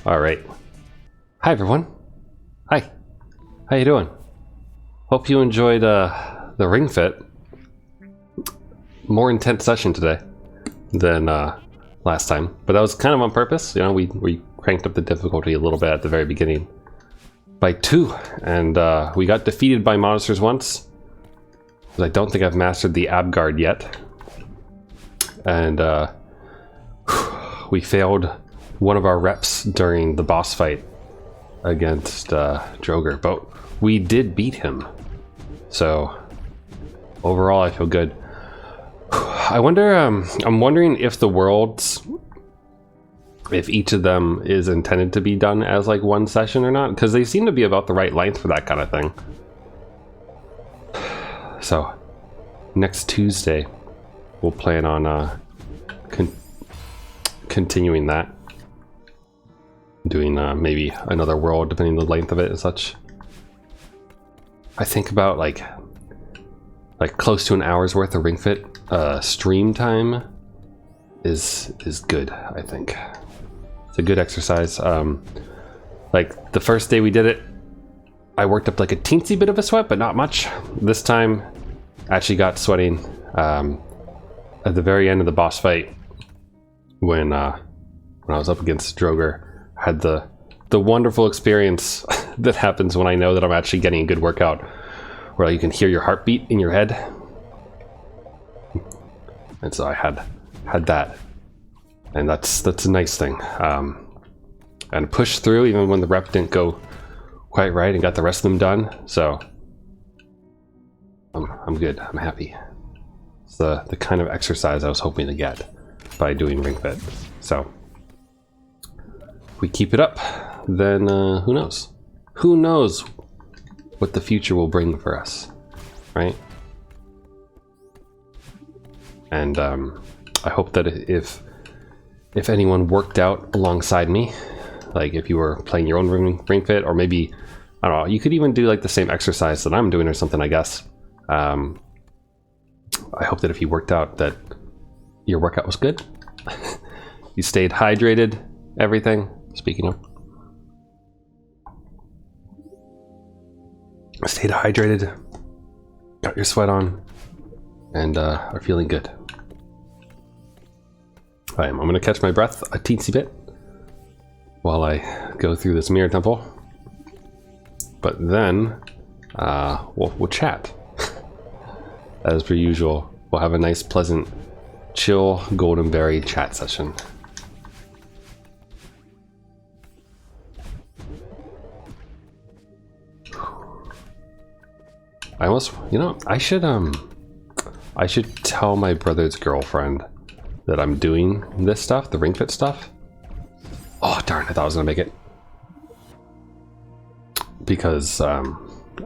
All right. Hi, everyone. Hi. How you doing? Hope you enjoyed the Ring Fit. More intense session today than last time, but that was kind of on purpose. You know, we cranked up the difficulty a little bit at the very beginning by 2, and we got defeated by monsters once. But I don't think I've mastered the Abguard yet, and we failed one of our reps during the boss fight against Droger, but we did beat him. So overall, I feel good. I wonder. I'm wondering if the worlds, if each of them is intended to be done as like one session or not, because they seem to be about the right length for that kind of thing. So next Tuesday, we'll plan on continuing that, doing maybe another world depending on the length of it and such. I think about like close to an hour's worth of Ring Fit stream time is good. I think it's a good exercise. Like the first day we did it, I worked up like a teensy bit of a sweat, but not much. This time I actually got sweating at the very end of the boss fight when I was up against Droger. I had the wonderful experience that happens when I know that I'm actually getting a good workout, where you can hear your heartbeat in your head. And so I had that, and that's a nice thing. And pushed through even when the rep didn't go quite right, and got the rest of them done. So I'm good. I'm happy. It's the kind of exercise I was hoping to get by doing Ring Fit. So if we keep it up, then who knows? Who knows what the future will bring for us, right? And I hope that if anyone worked out alongside me, like if you were playing your own Ring Fit, or maybe, I don't know, you could even do like the same exercise that I'm doing or something, I guess. I hope that if you worked out, that your workout was good. You stayed hydrated, everything. Speaking of, stayed hydrated, got your sweat on, and are feeling good. I'm going to catch my breath a teensy bit while I go through this mirror temple, but then we'll chat as per usual. We'll have a nice, pleasant, chill Goldenberry chat session. I almost, you know, I should tell my brother's girlfriend that I'm doing this stuff, the Ring Fit stuff. Oh darn, I thought I was gonna make it. Because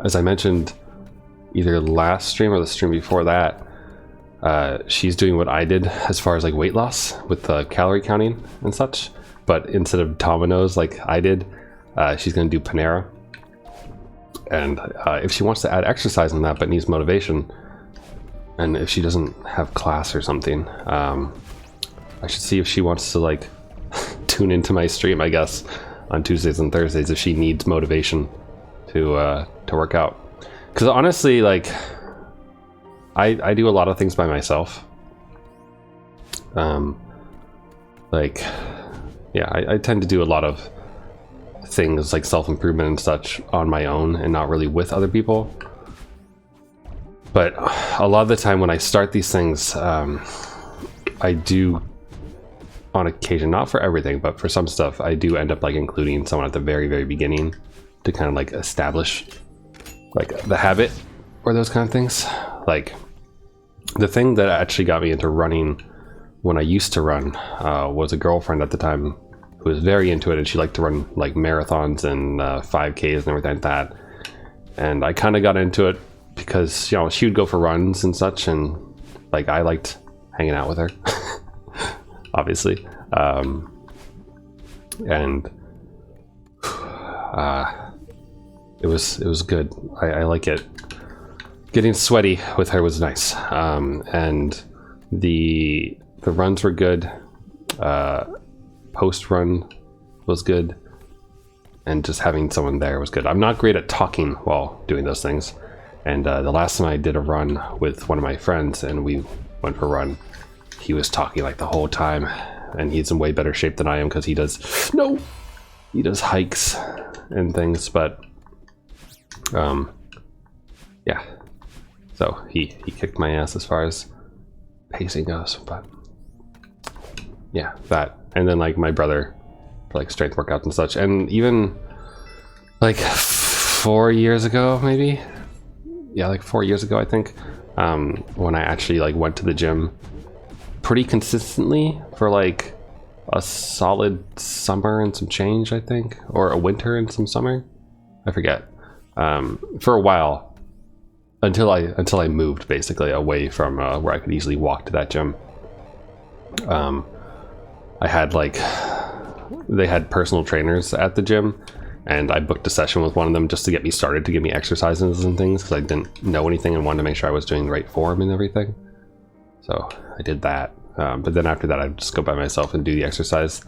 as I mentioned either last stream or the stream before that, she's doing what I did as far as like weight loss with the calorie counting and such, but instead of Domino's like I did, she's gonna do Panera. And if she wants to add exercise in that but needs motivation, and if she doesn't have class or something, I should see if she wants to like tune into my stream, I guess, on Tuesdays and Thursdays if she needs motivation to work out. Because honestly, like I do a lot of things by myself. Like, yeah, I tend to do a lot of things like self-improvement and such on my own and not really with other people. But a lot of the time when I start these things, I do, on occasion, not for everything, but for some stuff, I do end up like including someone at the very, very beginning to kind of like establish like the habit or those kind of things. Like the thing that actually got me into running when I used to run was a girlfriend at the time who was very into it, and she liked to run like marathons and 5Ks and everything like that. And I kind of got into it because, you know, she would go for runs and such, and like I liked hanging out with her, obviously. And it was good. I like it. Getting sweaty with her was nice, and the runs were good. post run was good, and just having someone there was good. I'm not great at talking while doing those things, and the last time I did a run with one of my friends and we went for a run, he was talking like the whole time, and he's in way better shape than I am because he does hikes and things. But yeah, so he kicked my ass as far as pacing goes. But yeah, that, and then like my brother for like strength workouts and such. And even like 4 years ago, maybe, yeah, like 4 years ago I think, when I actually like went to the gym pretty consistently for like a solid summer and some change, I think, or a winter and some summer, I forget, for a while, until I moved basically away from where I could easily walk to that gym. I had like, they had personal trainers at the gym, and I booked a session with one of them just to get me started, to give me exercises and things, because I didn't know anything and wanted to make sure I was doing the right form and everything. So I did that, but then after that I'd just go by myself and do the exercise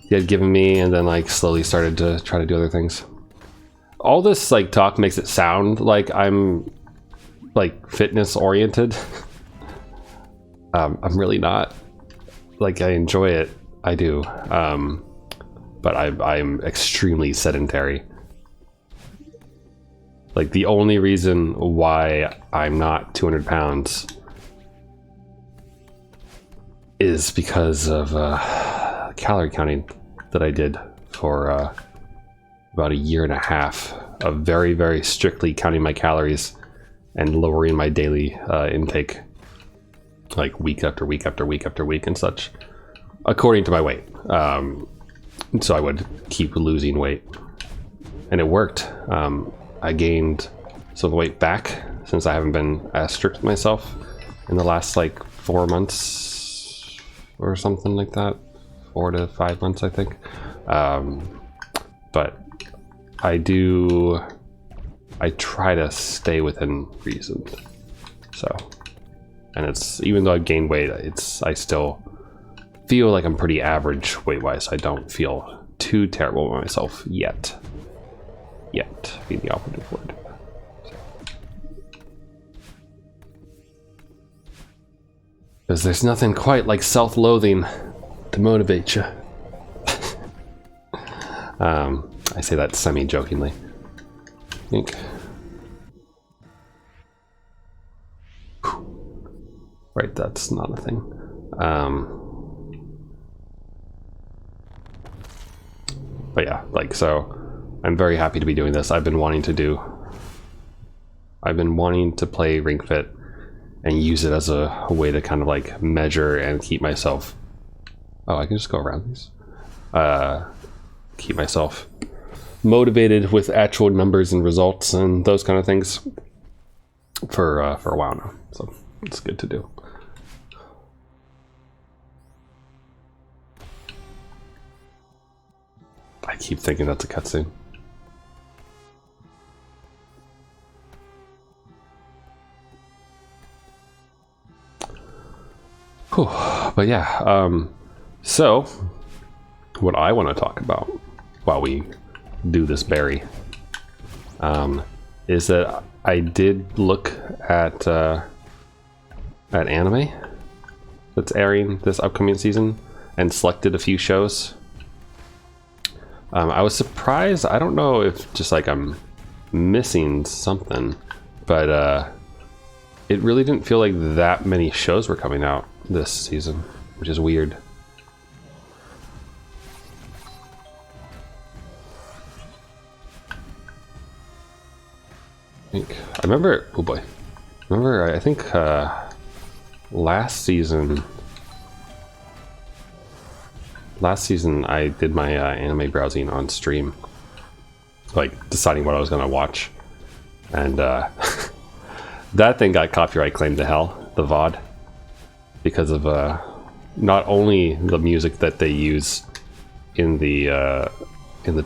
he had given me, and then like slowly started to try to do other things. All this like talk makes it sound like I'm like fitness oriented. I'm really not. Like, I enjoy it, I do, but I'm extremely sedentary. Like, the only reason why I'm not 200 pounds is because of calorie counting that I did for about 1.5 years of very, very strictly counting my calories and lowering my daily intake, like week after week after week after week and such, according to my weight. So I would keep losing weight, and it worked. I gained some weight back since I haven't been as strict with myself in the last like 4 months or something like that, 4 to 5 months, I think. But I try to stay within reason. So, and it's, even though I've gained weight, I still feel like I'm pretty average weight wise. I don't feel too terrible with myself yet. Yet being the operative word. Because there's nothing quite like self-loathing to motivate you. I say that semi-jokingly. I think. Right, that's not a thing. But yeah, like, so I'm very happy to be doing this. I've been wanting to play Ring Fit and use it as a way to kind of like measure and keep myself, oh, I can just go around these, keep myself motivated with actual numbers and results and those kind of things for a while now. So it's good to do. I keep thinking that's a cutscene. Whew. But yeah, so what I want to talk about while we do this berry is that I did look at anime that's airing this upcoming season and selected a few shows. I was surprised. I don't know if just like I'm missing something, but it really didn't feel like that many shows were coming out this season, which is weird. I remember, oh boy, I think last season I did my anime browsing on stream, like deciding what I was gonna watch, and that thing got copyright claimed to hell, the VOD, because of not only the music that they use in the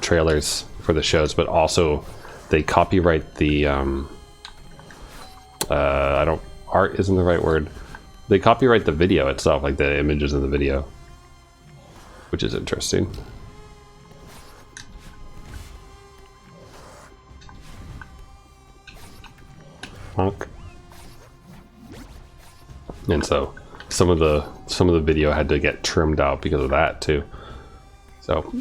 trailers for the shows, but also they copyright the art isn't the right word. They copyright the video itself, like the images in the video. which is interesting. Honk. And so some of the video had to get trimmed out because of that too. So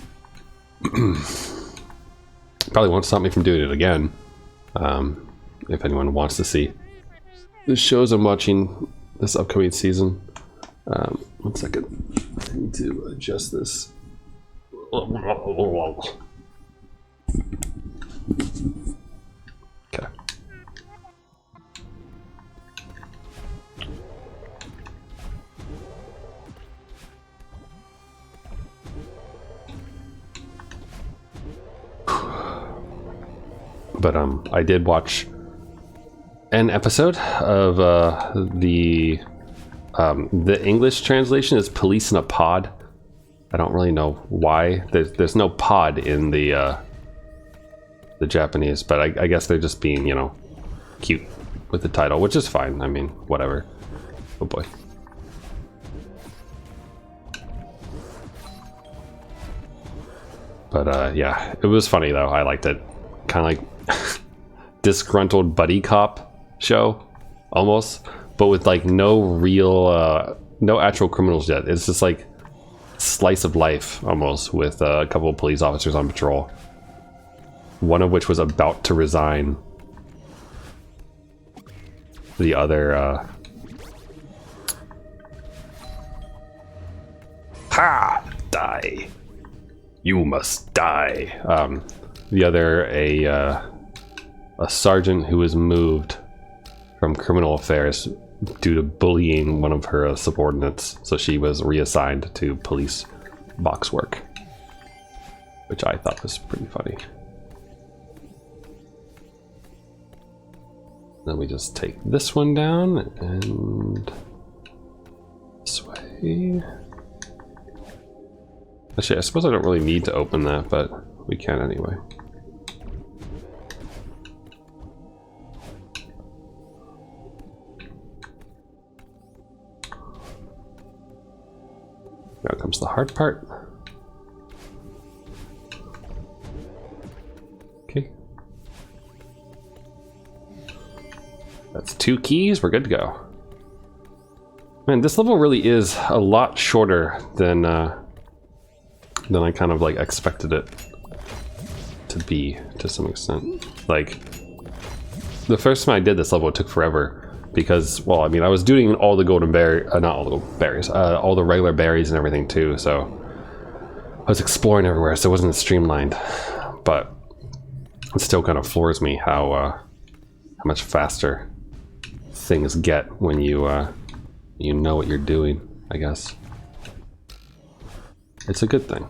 probably won't stop me from doing it again. If anyone wants to see the shows I'm watching this upcoming season. 1 second, I need to adjust this. Okay. But I did watch an episode of the English translation is Police in a Pod. I don't really know why. There's no pod in the Japanese, but I guess they're just being, you know, cute with the title, which is fine. I mean, whatever. Oh boy. But yeah, it was funny though. I liked it. Kind of like disgruntled buddy cop show almost, but with like no real no actual criminals yet. It's just like slice of life almost, with a couple of police officers on patrol, one of which was about to resign. The other ha, die, you must die. The other a sergeant who was moved from criminal affairs due to bullying one of her subordinates, so she was reassigned to police box work, which I thought was pretty funny. Then we just take this one down and this way. Actually, I suppose I don't really need to open that, but we can anyway. Now comes the hard part. Okay. That's 2 keys, we're good to go. Man, this level really is a lot shorter than I kind of like expected it to be, to some extent. Like, the first time I did this level, it took forever. Because, well, I mean, I was doing all the golden berry, not all the berries, all the regular berries and everything too, so I was exploring everywhere, so it wasn't as streamlined. But it still kind of floors me how much faster things get when you know what you're doing, I guess. It's a good thing.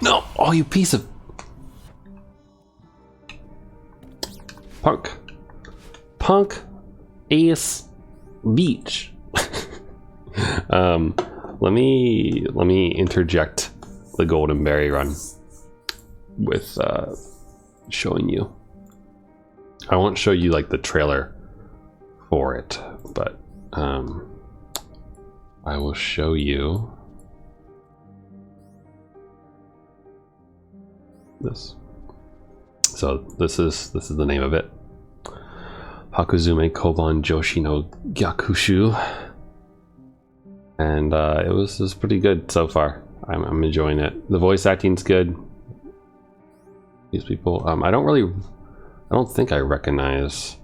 No! Oh, you piece of... Punk ass beach. Let me interject the golden berry run with showing you. I won't show you like the trailer for it, but I will show you this. So this is the name of it. Hakuzume Koban Joshi no Gyakushu, and it was pretty good so far. I'm enjoying it. The voice acting's good. These people, I don't think I recognize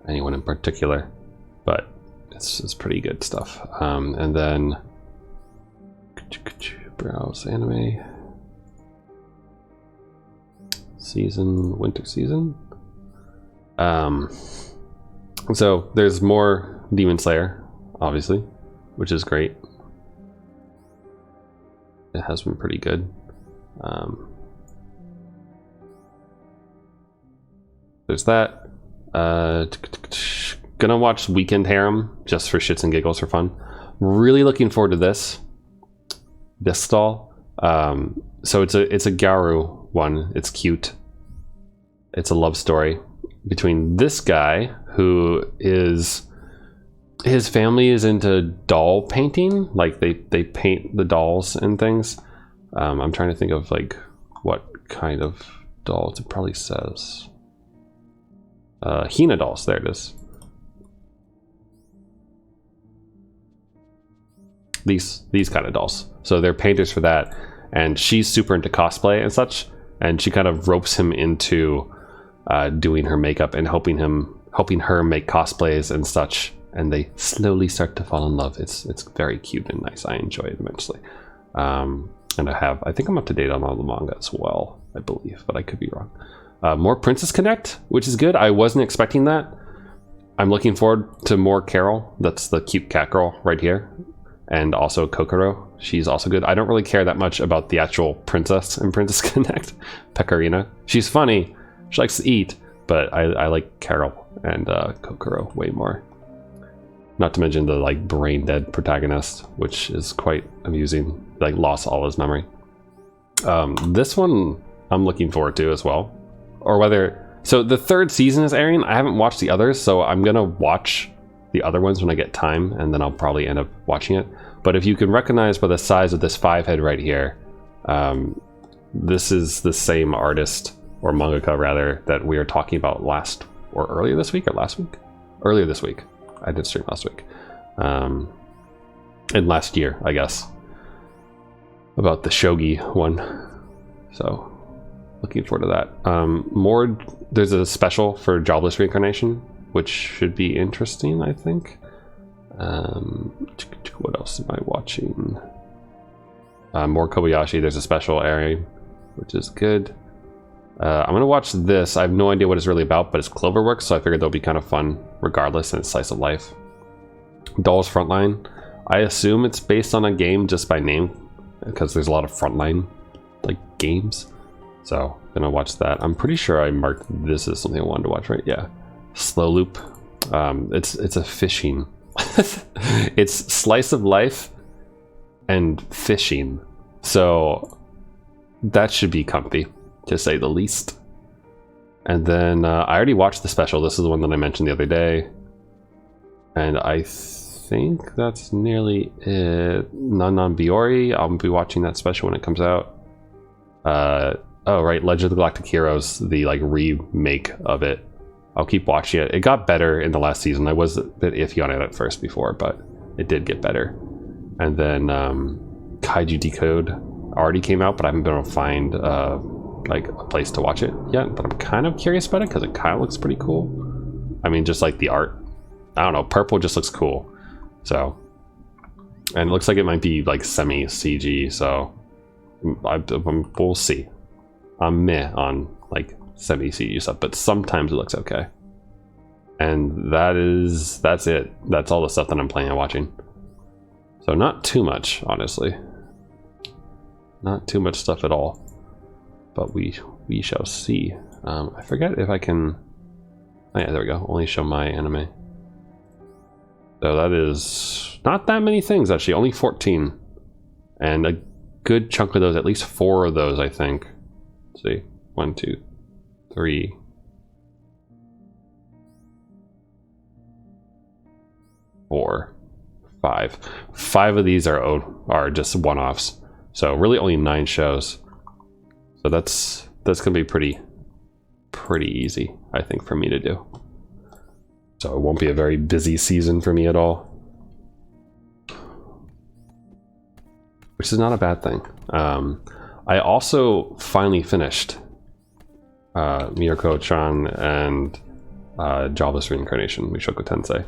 anyone in particular, but it's pretty good stuff. And then browse anime season, winter season. So there's more Demon Slayer, obviously, which is great. It has been pretty good. There's that. Gonna watch Weekend Harem just for shits and giggles for fun. Really looking forward to this stall. So it's a Garu one. It's cute. It's a love story between this guy who is his family is into doll painting. Like they paint the dolls and things. I'm trying to think of like what kind of dolls. It probably says Hina dolls. There it is. These kind of dolls. So they're painters for that, and she's super into cosplay and such, and she kind of ropes him into doing her makeup and helping her make cosplays and such, and they slowly start to fall in love. It's very cute and nice. I enjoy it immensely. And I think I'm up to date on all the manga as well, I believe, but I could be wrong. More Princess Connect, which is good. I wasn't expecting that. I'm looking forward to more Carol. That's the cute cat girl right here. And also Kokoro. She's also good. I don't really care that much about the actual princess in Princess Connect, Pecorina. She's funny. She likes to eat, but I like Carol and Kokoro way more. Not to mention the like brain dead protagonist, which is quite amusing. Like lost all his memory. This one I'm looking forward to as well. Or whether, so the third season is airing. I haven't watched the others, so I'm gonna watch the other ones when I get time, and then I'll probably end up watching it. But if you can recognize by the size of this 5-head right here, this is the same artist, or mangaka rather, that we were talking about earlier this week. Earlier this week. I did stream last week. And last year, I guess. About the shogi one. So, looking forward to that. There's a special for Jobless Reincarnation, which should be interesting, I think. What else am I watching? More Kobayashi. There's a special area, which is good. I'm gonna watch this. I have no idea what it's really about, but it's Cloverworks, so I figured that'll be kind of fun regardless, and it's slice of life. Dolls Frontline. I assume it's based on a game just by name, because there's a lot of Frontline like games. So gonna watch that. I'm pretty sure I marked this as something I wanted to watch, right? Yeah. Slow Loop. It's a fishing. It's slice of life and fishing, so that should be comfy, to say the least. And then I already watched the special. This is the one that I mentioned the other day, and I think that's nearly it. Non Biori. I'll be watching that special when it comes out. Oh right, Legend of the Galactic Heroes, the like remake of it. I'll keep watching it. It got better in the last season. I was a bit iffy on it at first before, but it did get better. And then Kaiju Decode already came out, but I haven't been able to find like a place to watch it yet. But I'm kind of curious about it because it kind of looks pretty cool. I mean, just like the art. I don't know. Purple just looks cool. So, and it looks like it might be like semi CG. So, we'll see. I'm meh on like semi CG stuff, but sometimes it looks okay. And that's it. That's all the stuff that I'm planning on watching. So not too much, honestly. Not too much stuff at all. But we shall see. I forget if I can. Oh yeah, there we go. Only show my anime. So that is not that many things actually. Only 14, and a good chunk of those, at least 4 of those, I think. Let's see, 1, 2, 3, 4, 5. 5 of these are just one-offs. So really only 9 shows. So that's gonna be pretty easy, I think, for me to do. So it won't be a very busy season for me at all, which is not a bad thing. I also finally finished Miyako-chan and Jobless Reincarnation, Mushoku Tensei,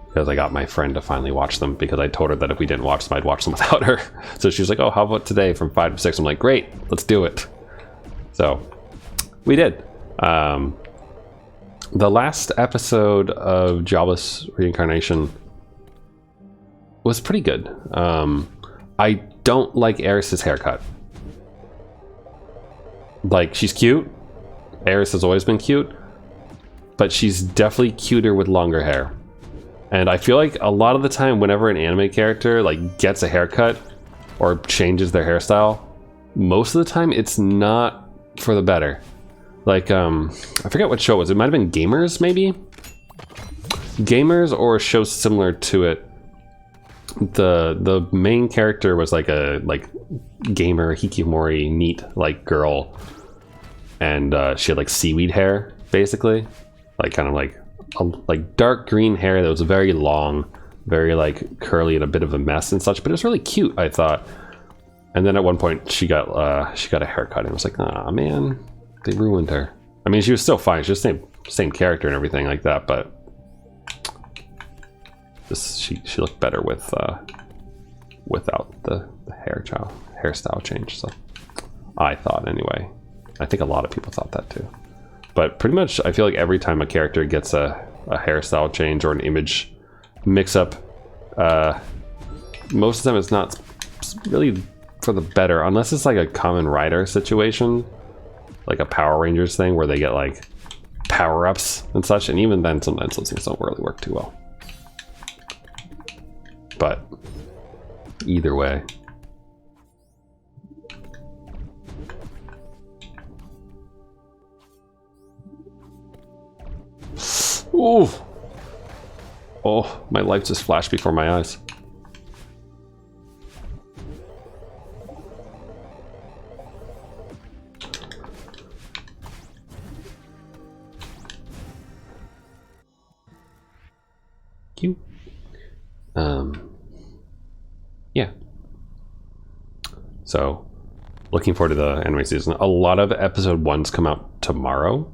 because I got my friend to finally watch them, because I told her that if we didn't watch them, I'd watch them without her. So she was like, oh, how about today from 5 to 6? I'm like, great, let's do it. So we did. The last episode of Jobless Reincarnation was pretty good. I don't like Eris's haircut. Like, she's cute. Eris has always been cute, but she's definitely cuter with longer hair. And I feel like a lot of the time, whenever an anime character like gets a haircut or changes their hairstyle, most of the time it's not for the better. Like, I forget what show it was. It might have been Gamers, maybe? gamers or shows similar to it. The main character was like a gamer hikikomori neat like girl, and she had like seaweed hair basically, like kind of like dark green hair that was very long, very like curly and a bit of a mess and such, but it was really cute, I thought. And then at one point she got a haircut, and I was like, ah man, they ruined her. I mean, she was still fine, she was same character and everything like that, but she looked better with without the hairstyle change. So I thought, anyway. I think a lot of people thought that too. But pretty much, I feel like every time a character gets a hairstyle change or an image mix-up, most of the time it's not really for the better, unless it's like a Kamen Rider situation, like a Power Rangers thing where they get like power-ups and such, and even then sometimes those things don't really work too well. But either way, ooh, oh, my life just flashed before my eyes. Cute. Yeah. So, looking forward to the anime season. A lot of episode 1s come out tomorrow.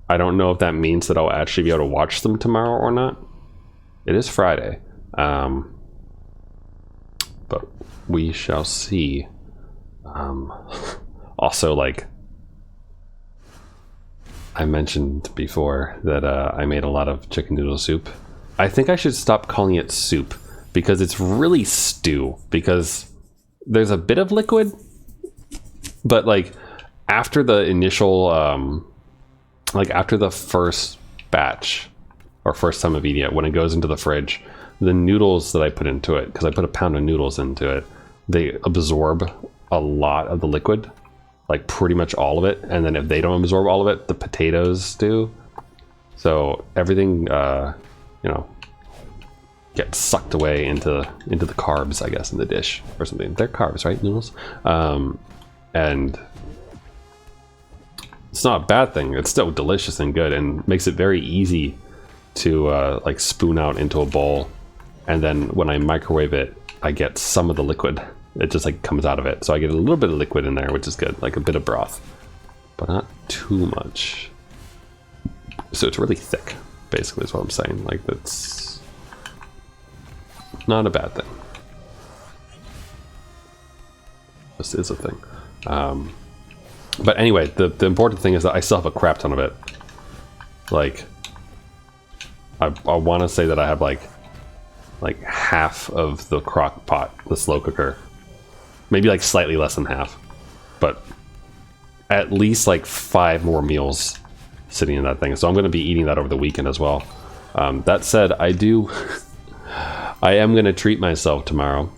I don't know if that means that I'll actually be able to watch them tomorrow or not. It is Friday. But we shall see. Also, like I mentioned before that I made a lot of chicken noodle soup. I think I should stop calling it soup, because it's really stew, because there's a bit of liquid, but like after the initial like after the first batch or first time of eating it, when it goes into the fridge, the noodles that I put into it, because I put a pound of noodles into it, they absorb a lot of the liquid, like pretty much all of it, and then if they don't absorb all of it, the potatoes do. So everything you know, get sucked away into the carbs, I guess, in the dish or something. They're carbs, right? Noodles. And it's not a bad thing. It's still delicious and good, and makes it very easy to like spoon out into a bowl. And then when I microwave it, I get some of the liquid. It just like comes out of it. So I get a little bit of liquid in there, which is good, like a bit of broth, but not too much. So it's really thick, basically, is what I'm saying. Like, that's not a bad thing. This is a thing. But anyway, the important thing is that I still have a crap ton of it. Like, I want to say that I have like half of the crock pot, the slow cooker. Maybe like slightly less than half. But at least like 5 more meals sitting in that thing. So I'm going to be eating that over the weekend as well. That said, I am going to treat myself tomorrow.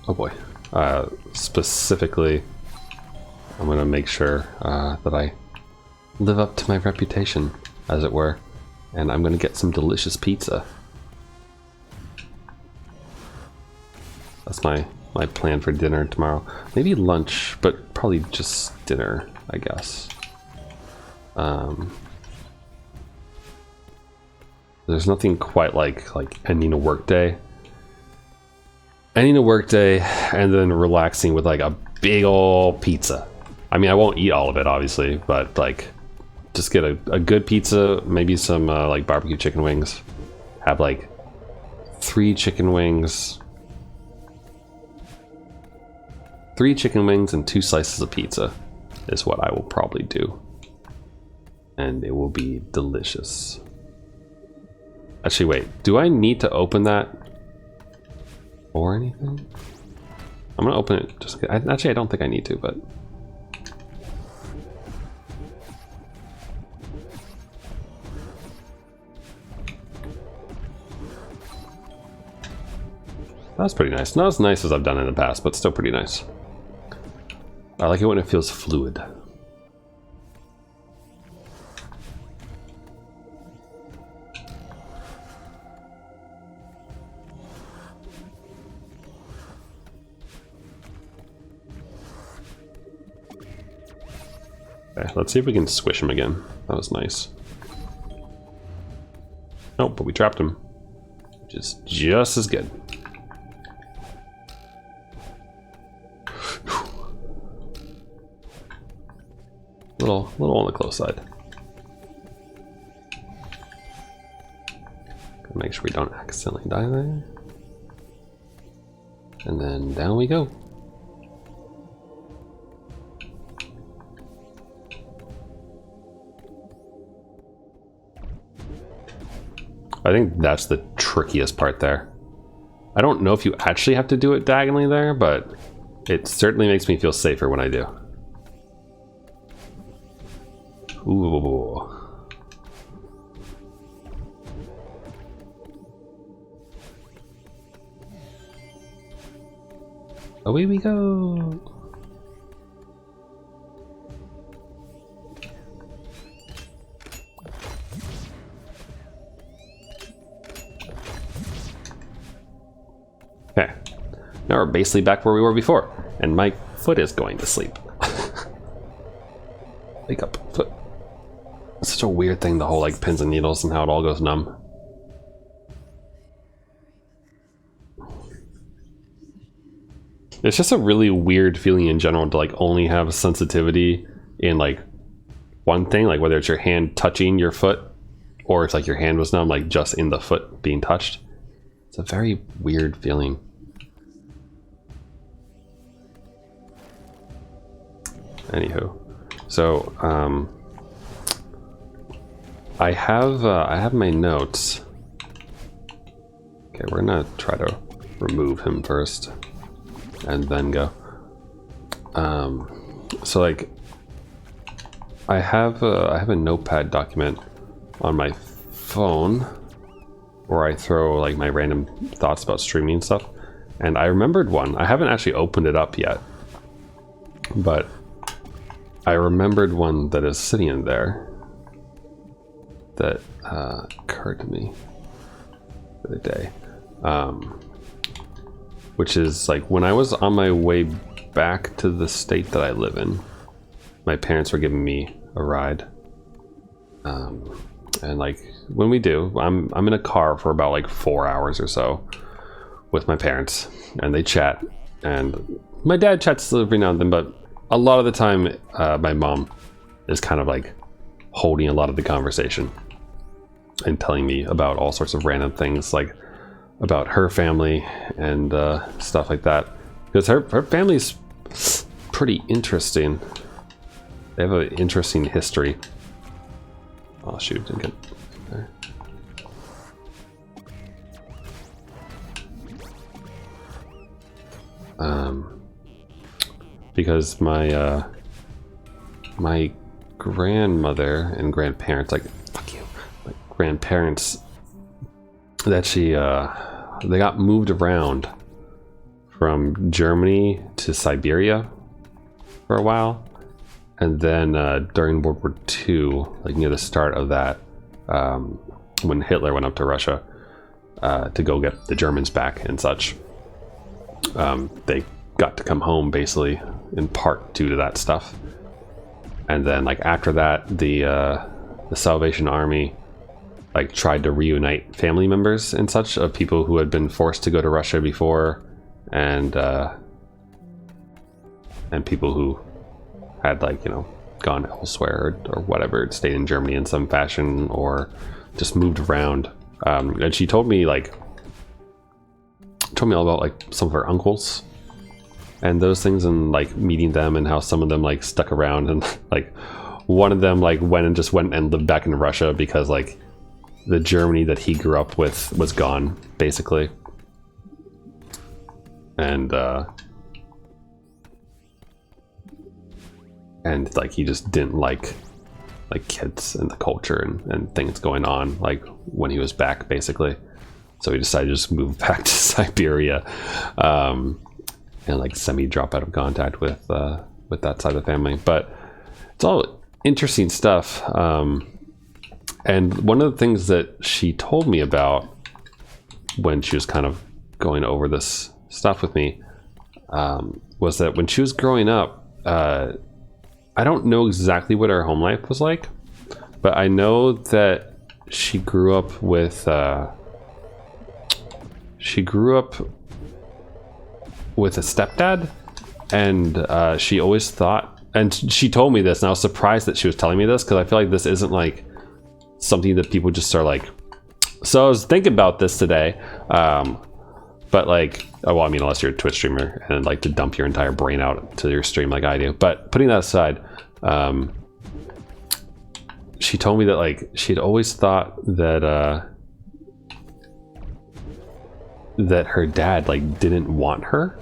Oh boy. Specifically, I'm going to make sure that I live up to my reputation, as it were. And I'm going to get some delicious pizza. That's my plan for dinner tomorrow. Maybe lunch, but probably just dinner, I guess. There's nothing quite like ending a work day. Ending a work day and then relaxing with like a big old pizza. I mean, I won't eat all of it, obviously, but like just get a good pizza, maybe some like barbecue chicken wings. Have like 3 chicken wings. 3 chicken wings and 2 slices of pizza is what I will probably do. And it will be delicious. Actually, wait, do I need to open that or anything? I'm gonna open it just, actually I don't think I need to, but that's pretty nice. Not as nice as I've done in the past, but still pretty nice. I like it when it feels fluid. Okay, let's see if we can squish him again. That was nice. Nope, but we trapped him, which is just as good. Little on the close side. Gotta make sure we don't accidentally die there. And then down we go. I think that's the trickiest part there. I don't know if you actually have to do it diagonally there, but it certainly makes me feel safer when I do. Ooh. Away we go. Okay. Now we're basically back where we were before, and my foot is going to sleep. Wake up, foot. It's such a weird thing, the whole like pins and needles and how it all goes numb. It's just a really weird feeling in general to like only have sensitivity in like one thing, like whether it's your hand touching your foot or if like your hand was numb, like just in the foot being touched. It's a very weird feeling. Anywho, so I have my notes. Okay, we're gonna try to remove him first, and then go. So like, I have a notepad document on my phone where I throw like my random thoughts about streaming and stuff. And I remembered one. I haven't actually opened it up yet, but I remembered one that is sitting in there that occurred to me the other day, which is like when I was on my way back to the state that I live in, my parents were giving me a ride, and like when we do, I'm in a car for about like 4 hours or so with my parents, and they chat, and my dad chats every now and then, but a lot of the time my mom is kind of like holding a lot of the conversation and telling me about all sorts of random things, like about her family and stuff like that, because her family's pretty interesting. They have an interesting history. Oh shoot, didn't get there. Because my my grandmother and grandparents, like fuck you, my grandparents, that they got moved around from Germany to Siberia for a while, and then during World War II, like near the start of that, when Hitler went up to Russia to go get the Germans back and such, they got to come home basically in part due to that stuff. And then like after that, the Salvation Army like tried to reunite family members and such of people who had been forced to go to Russia before, and people who had like, you know, gone elsewhere or whatever, stayed in Germany in some fashion or just moved around. And she told me all about like some of her uncles and those things, and like meeting them and how some of them like stuck around, and like one of them like went and lived back in Russia because like the Germany that he grew up with was gone basically, and like he just didn't like kids and the culture and things going on like when he was back basically, so he decided to just move back to Siberia, and like semi drop out of contact with with that side of the family. But it's all interesting stuff. And one of the things that she told me about when she was kind of going over this stuff with me was that when she was growing up, I don't know exactly what her home life was like, but I know that she grew up with a stepdad, and she always thought, and she told me this, and I was surprised that she was telling me this, because I feel like this isn't like something that people just are like, so I was thinking about this today, but like, oh, well, I mean, unless you're a Twitch streamer and like to dump your entire brain out to your stream like I do. But putting that aside, she told me that like she'd always thought that that her dad like didn't want her,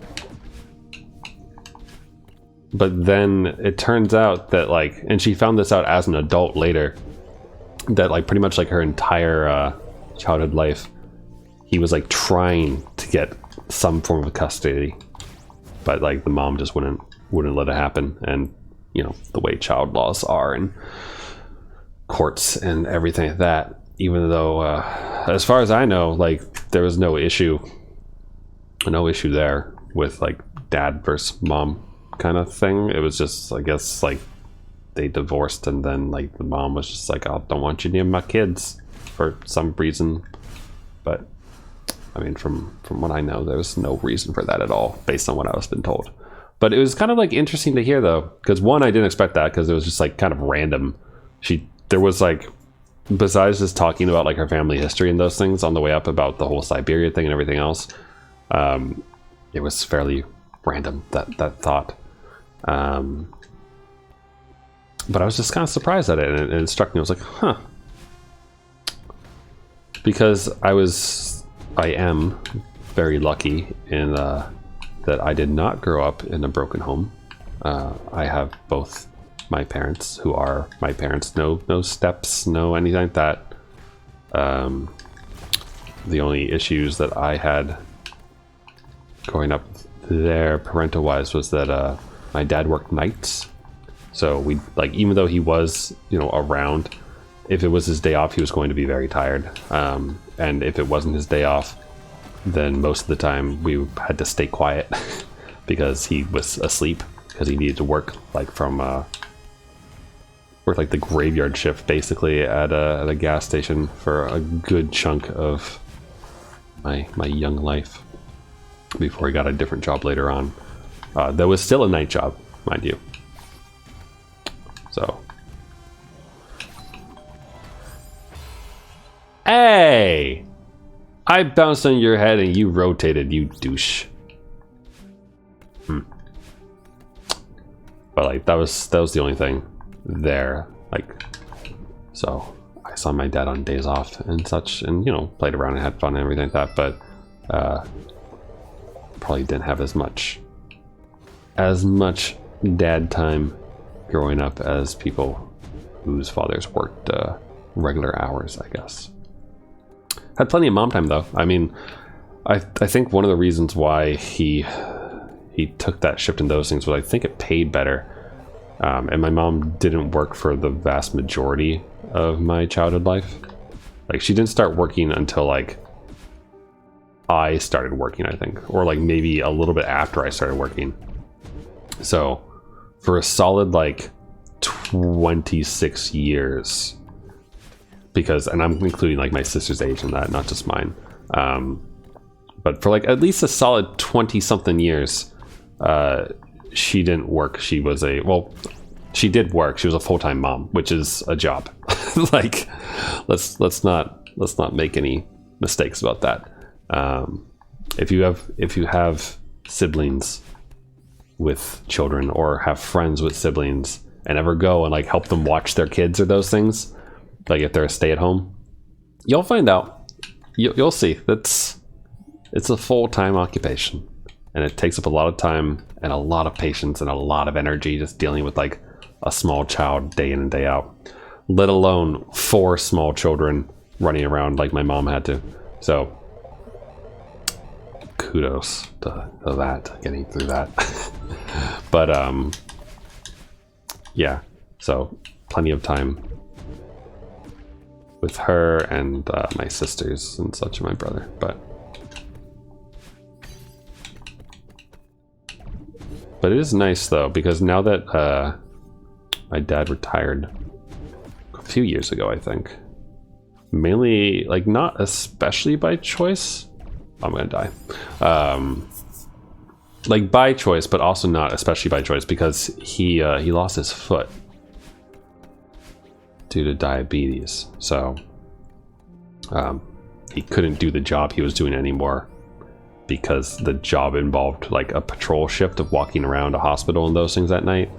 but then it turns out that like, and she found this out as an adult later, that like pretty much like her entire childhood life, he was like trying to get some form of custody, but like the mom just wouldn't let it happen. And you know the way child laws are and courts and everything like that, even though as far as I know, like there was no issue there with like dad versus mom kind of thing. It was just, I guess, like they divorced, and then like the mom was just like, I don't want you near my kids for some reason. But I mean, from what I know, there was no reason for that at all based on what I was been told. But it was kind of like interesting to hear though, because one, I didn't expect that, because it was just like kind of random. There was like, besides just talking about like her family history and those things on the way up about the whole Siberia thing and everything else, it was fairly random, that thought. But I was just kind of surprised at it, and it struck me. I was like, huh. Because I am very lucky in that I did not grow up in a broken home. I have both my parents, who are my parents, no steps, no anything like that. The only issues that I had growing up there, parental wise, was that my dad worked nights. So we, like, even though he was, you know, around, if it was his day off, he was going to be very tired. And if it wasn't his day off, then most of the time we had to stay quiet because he was asleep, because he needed to work like like the graveyard shift basically at a gas station for a good chunk of my young life before he got a different job later on. That was still a night job, mind you. So, hey, I bounced on your head and you rotated, you douche. But like that was the only thing there. Like, so I saw my dad on days off and such, and you know, played around and had fun and everything like that. But probably didn't have as much dad time growing up as people whose fathers worked regular hours, I guess. Had plenty of mom time though. I mean, I think one of the reasons why he took that shift in those things was I think it paid better. And my mom didn't work for the vast majority of my childhood life. Like, she didn't start working until like I started working, I think, or like maybe a little bit after I started working. So for a solid like 26 years, and I'm including like my sister's age in that, not just mine. But for like at least a solid 20 something years, she didn't work. She did work. She was a full-time mom, which is a job. Like, let's not make any mistakes about that. If you have siblings with children, or have friends with siblings, and ever go and like help them watch their kids or those things, like if they're a stay-at-home, you'll find out. You'll see. It's a full-time occupation, and it takes up a lot of time and a lot of patience and a lot of energy just dealing with like a small child day in and day out, let alone 4 small children running around like my mom had to. So kudos to that, getting through that. But yeah, so plenty of time with her and my sisters and such, and my brother. But it is nice though, because now that my dad retired a few years ago, I think, mainly, like, not especially by choice. I'm gonna die. Like by choice, but also not especially by choice, because he lost his foot due to diabetes. So he couldn't do the job he was doing anymore, because the job involved like a patrol shift of walking around a hospital and those things at night.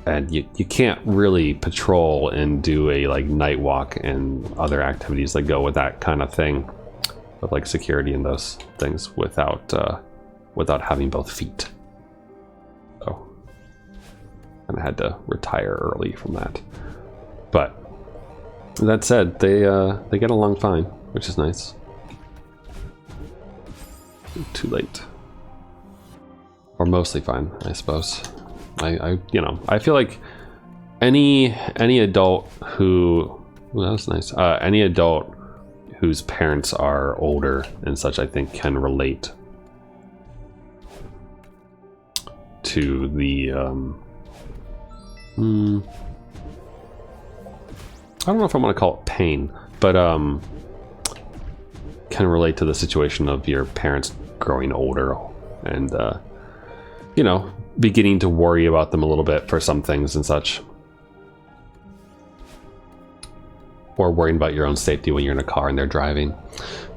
And you can't really patrol and do a like night walk and other activities that go with that kind of thing, with like security and those things, without having both feet. So, and I had to retire early from that. But that said, they get along fine, which is nice. Too late, or mostly fine, I suppose. I you know, I feel like any adult who, ooh, that was nice. Any adult whose parents are older and such, I think, can relate to the I don't know if I want to call it pain, but can relate to the situation of your parents growing older and you know, beginning to worry about them a little bit for some things and such, or worrying about your own safety when you're in a car and they're driving.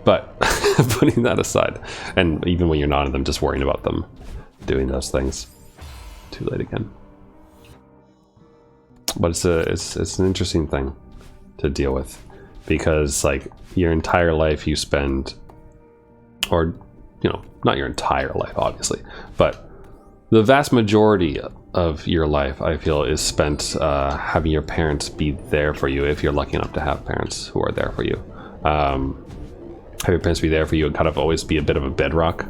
But putting that aside, and even when you're not in them, just worrying about them doing those things. Too late again. But it's an interesting thing to deal with, because like your entire life you spend, or you know, not your entire life obviously, but the vast majority of your life, I feel, is spent having your parents be there for you, if you're lucky enough to have parents who are there for you. Have your parents be there for you and kind of always be a bit of a bedrock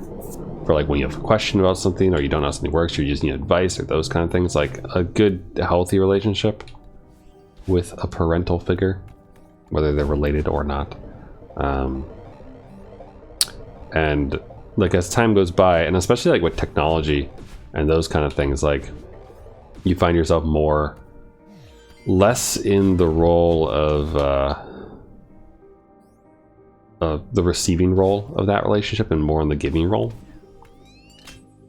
for like when you have a question about something, or you don't know how something works, you're just need advice or those kind of things. Like a good, healthy relationship with a parental figure, whether they're related or not. And like as time goes by, and especially like with technology and those kind of things, like you find yourself less in the role of the receiving role of that relationship and more in the giving role.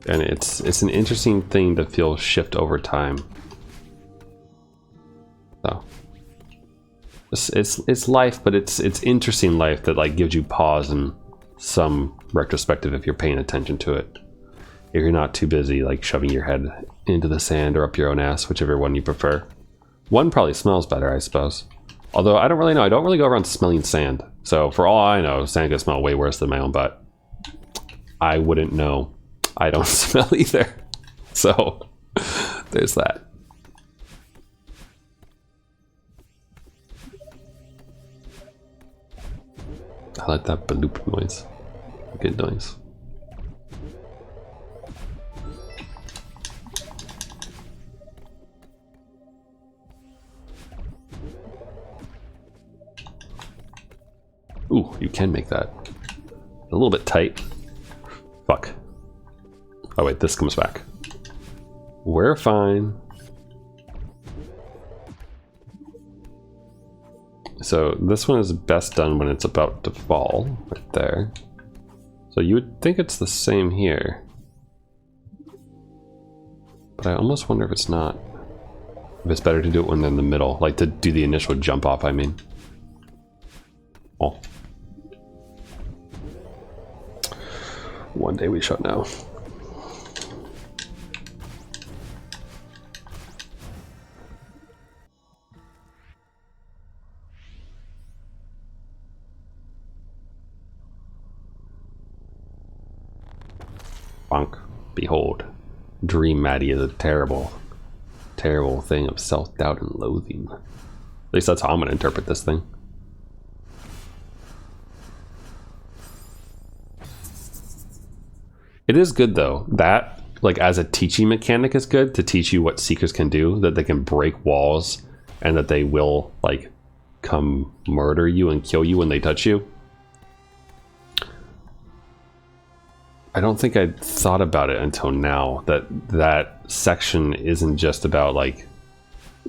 And it's an interesting thing to feel shift over time. So it's life, but it's interesting life that like gives you pause and some retrospective if you're paying attention to it. If you're not too busy like shoving your head into the sand or up your own ass, whichever one you prefer. One probably smells better, I suppose. Although I don't really know. I don't really go around smelling sand. So for all I know, sand could smell way worse than my own butt. I wouldn't know. I don't smell either. So there's that. I like that bloop noise. Good noise. Ooh, you can make that a little bit tight. Fuck. Oh wait, this comes back. We're fine. So this one is best done when it's about to fall, right there. So you would think it's the same here. But I almost wonder if it's not. If it's better to do it when they're in the middle, like to do the initial jump off, I mean. Oh. One day we shall know. Bonk. Behold, Dream Maddie is a terrible, terrible thing of self-doubt and loathing. At least that's how I'm gonna interpret this thing. It is good though. That like as a teaching mechanic is good to teach you what seekers can do, that they can break walls and that they will like come murder you and kill you when they touch you. I don't think I'd thought about it until now, that that section isn't just about like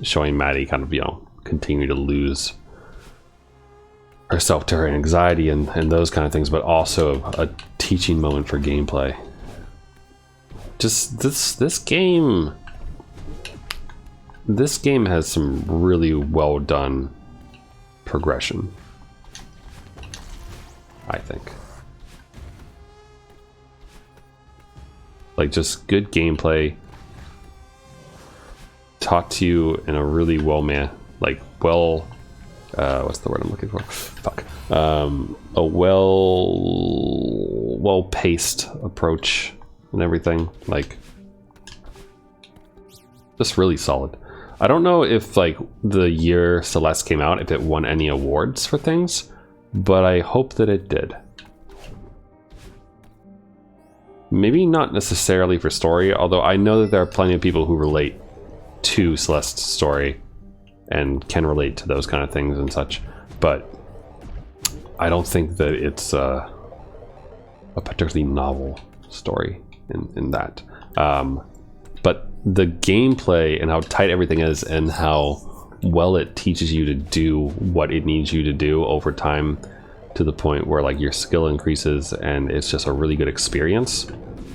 showing Maddie kind of, you know, continue to lose herself to her anxiety and those kind of things, but also a teaching moment for gameplay. Just this game has some really well done progression, I think. Like just good gameplay taught to you in a really what's the word I'm looking for? Fuck. A well-paced approach and everything. Like, just really solid. I don't know if like the year Celeste came out, if it won any awards for things, but I hope that it did. Maybe not necessarily for story, although I know that there are plenty of people who relate to Celeste's story and can relate to those kind of things and such, but I don't think that it's a particularly novel story in that. But the gameplay and how tight everything is and how well it teaches you to do what it needs you to do over time, to the point where like your skill increases and it's just a really good experience,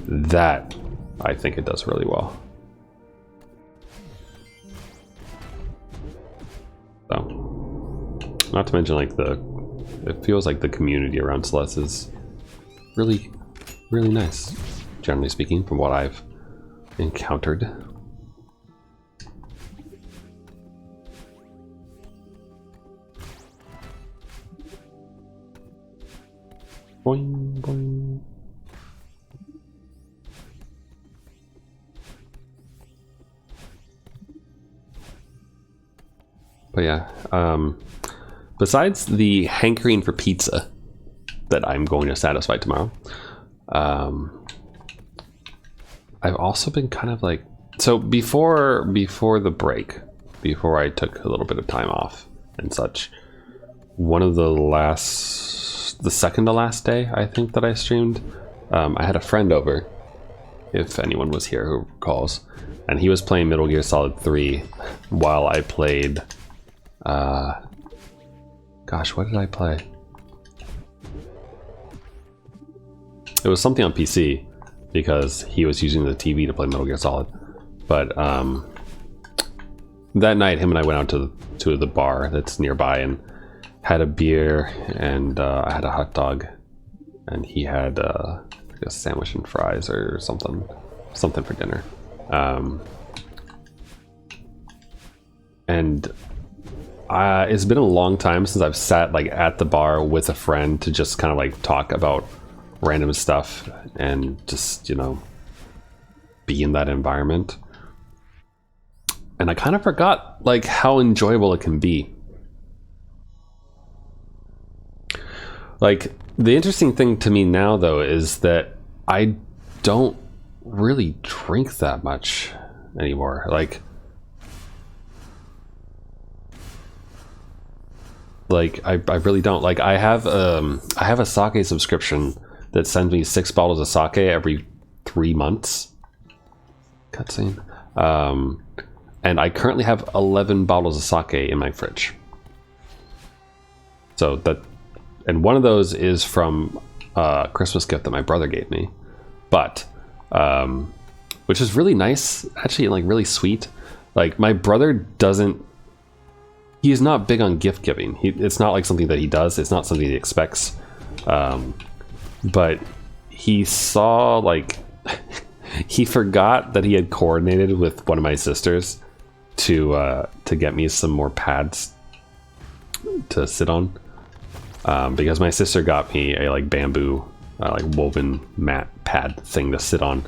that I think it does really well. So, not to mention like it feels like the community around Celeste is really, really nice, generally speaking, from what I've encountered. Boing, boing. But yeah, besides the hankering for pizza that I'm going to satisfy tomorrow, I've also been kind of like, so before the break, before I took a little bit of time off and such, the second to last day I think that I streamed, I had a friend over, if anyone was here who recalls, and he was playing Metal Gear Solid 3 while I played, gosh, what did I play? It was something on PC, because he was using the TV to play Metal Gear Solid. But that night, him and I went out to the bar that's nearby and had a beer, and I had a hot dog, and he had a sandwich and fries or something for dinner. And it's been a long time since I've sat like at the bar with a friend to just kind of like talk about random stuff and just, you know, be in that environment. And I kind of forgot like how enjoyable it can be. Like, the interesting thing to me now though is that I don't really drink that much anymore. Like I really don't. Like, I have a sake subscription that sends me 6 bottles of sake every 3 months. Cutscene. And I currently have 11 bottles of sake in my fridge. So that, and one of those is from a Christmas gift that my brother gave me, but which is really nice, actually, and like really sweet. Like, my brother doesn't. He is not big on gift giving. It's not like something that he does. It's not something he expects. But he saw, like, he forgot that he had coordinated with one of my sisters to get me some more pads to sit on. Because my sister got me a like bamboo, like woven mat pad thing to sit on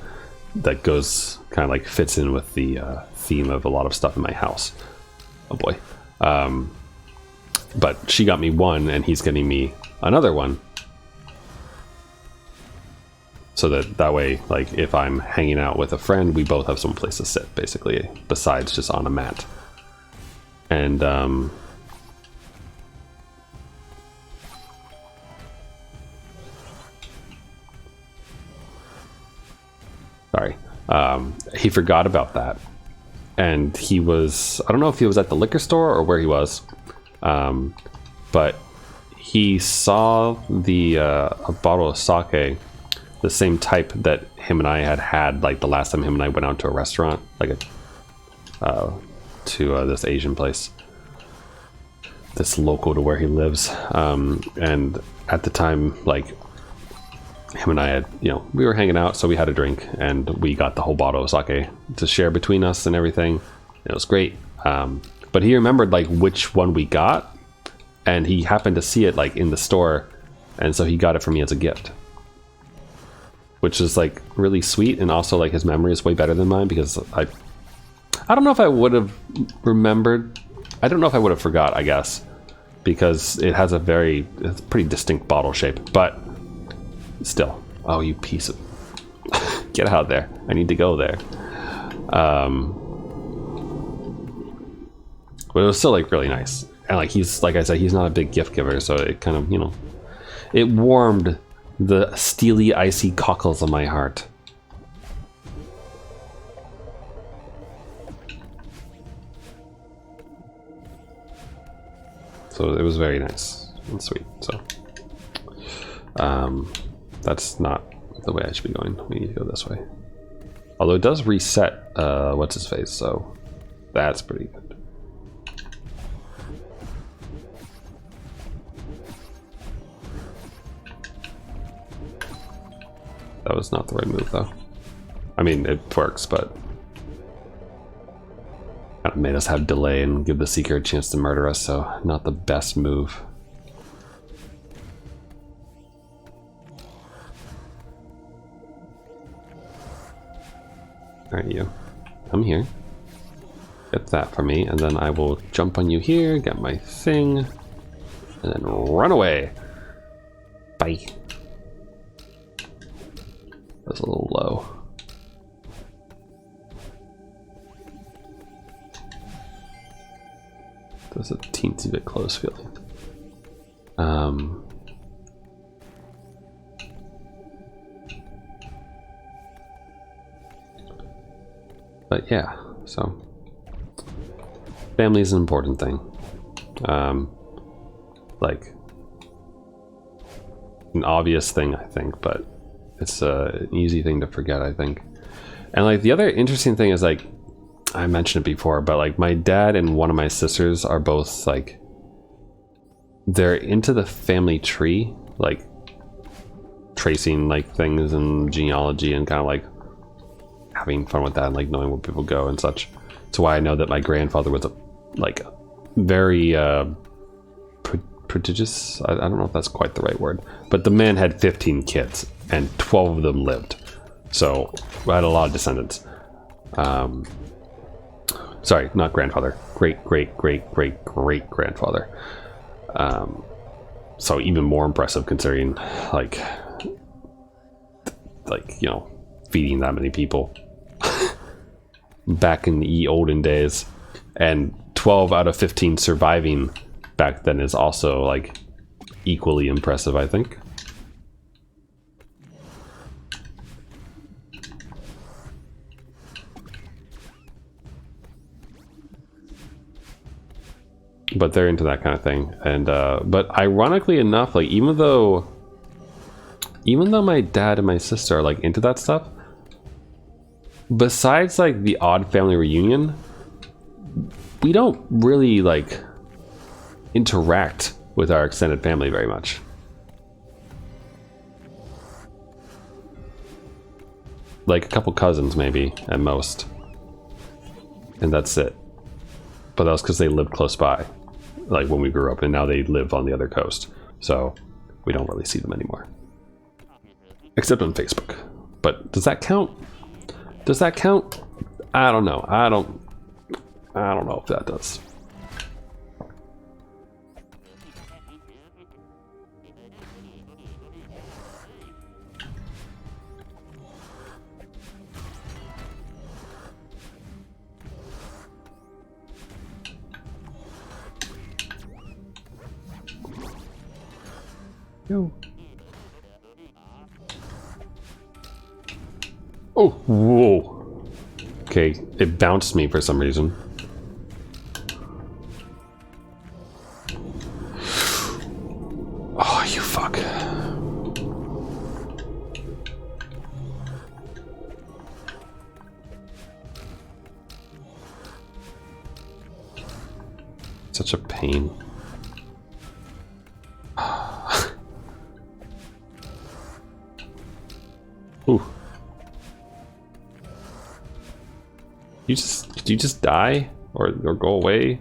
that goes kind of like fits in with the theme of a lot of stuff in my house. Oh boy. But she got me one and he's getting me another one. so that way, like, if I'm hanging out with a friend, we both have some place to sit, basically, besides just on a mat. And sorry, he forgot about that, and he was, I don't know if he was at the liquor store or where he was, but he saw the a bottle of sake, the same type that him and I had like the last time him and I went out to a restaurant, like to this Asian place that's local to where he lives. And at the time, like, him and I had, you know, we were hanging out, so we had a drink, and we got the whole bottle of sake to share between us and everything. It was great. But he remembered like which one we got, and he happened to see it like in the store, and so he got it for me as a gift, which is like really sweet. And also, like, his memory is way better than mine, because I don't know if I would have remembered. I don't know if I would have forgot, I guess, because it has it's pretty distinct bottle shape, but still. Oh, you piece of get out of there. I need to go there. But it was still like really nice. And like, he's, like I said, he's not a big gift giver, so it kind of, you know, it warmed the steely, icy cockles of my heart. So it was very nice and sweet. So that's not the way I should be going. We need to go this way. Although it does reset what's his face, so that's pretty good. That was not the right move, though. I mean, it works, but kind of made us have delay and give the Seeker a chance to murder us, so not the best move. Alright, you. Come here. Get that for me, and then I will jump on you here, get my thing, and then run away. Bye. That's a little low. There's a teensy bit close feeling. But yeah, so family is an important thing. Like, an obvious thing, I think, but it's an easy thing to forget, I think. And like, the other interesting thing is, like, I mentioned it before, but like, my dad and one of my sisters are both like, they're into the family tree, like tracing like things and genealogy and kind of like having fun with that and like knowing where people go and such. That's why I know that my grandfather was a like very prodigious. I don't know if that's quite the right word, but the man had 15 kids and 12 of them lived, so I had a lot of descendants. Sorry, not grandfather, great grandfather. So even more impressive considering like you know, feeding that many people back in the olden days, and 12 out of 15 surviving back then is also like equally impressive, I think. But they're into that kind of thing, and but ironically enough, like, even though my dad and my sister are like into that stuff, besides like the odd family reunion, we don't really like interact with our extended family very much. Like a couple cousins maybe at most, and that's it. But that was because they lived close by, like when we grew up, and now they live on the other coast, so we don't really see them anymore, except on Facebook. But does that count? Does that count? I don't know. I don't know if that does. Yo. Oh, whoa. Okay, it bounced me for some reason. Oh, you fuck. Such a pain. Ooh. Did you just die? Or go away?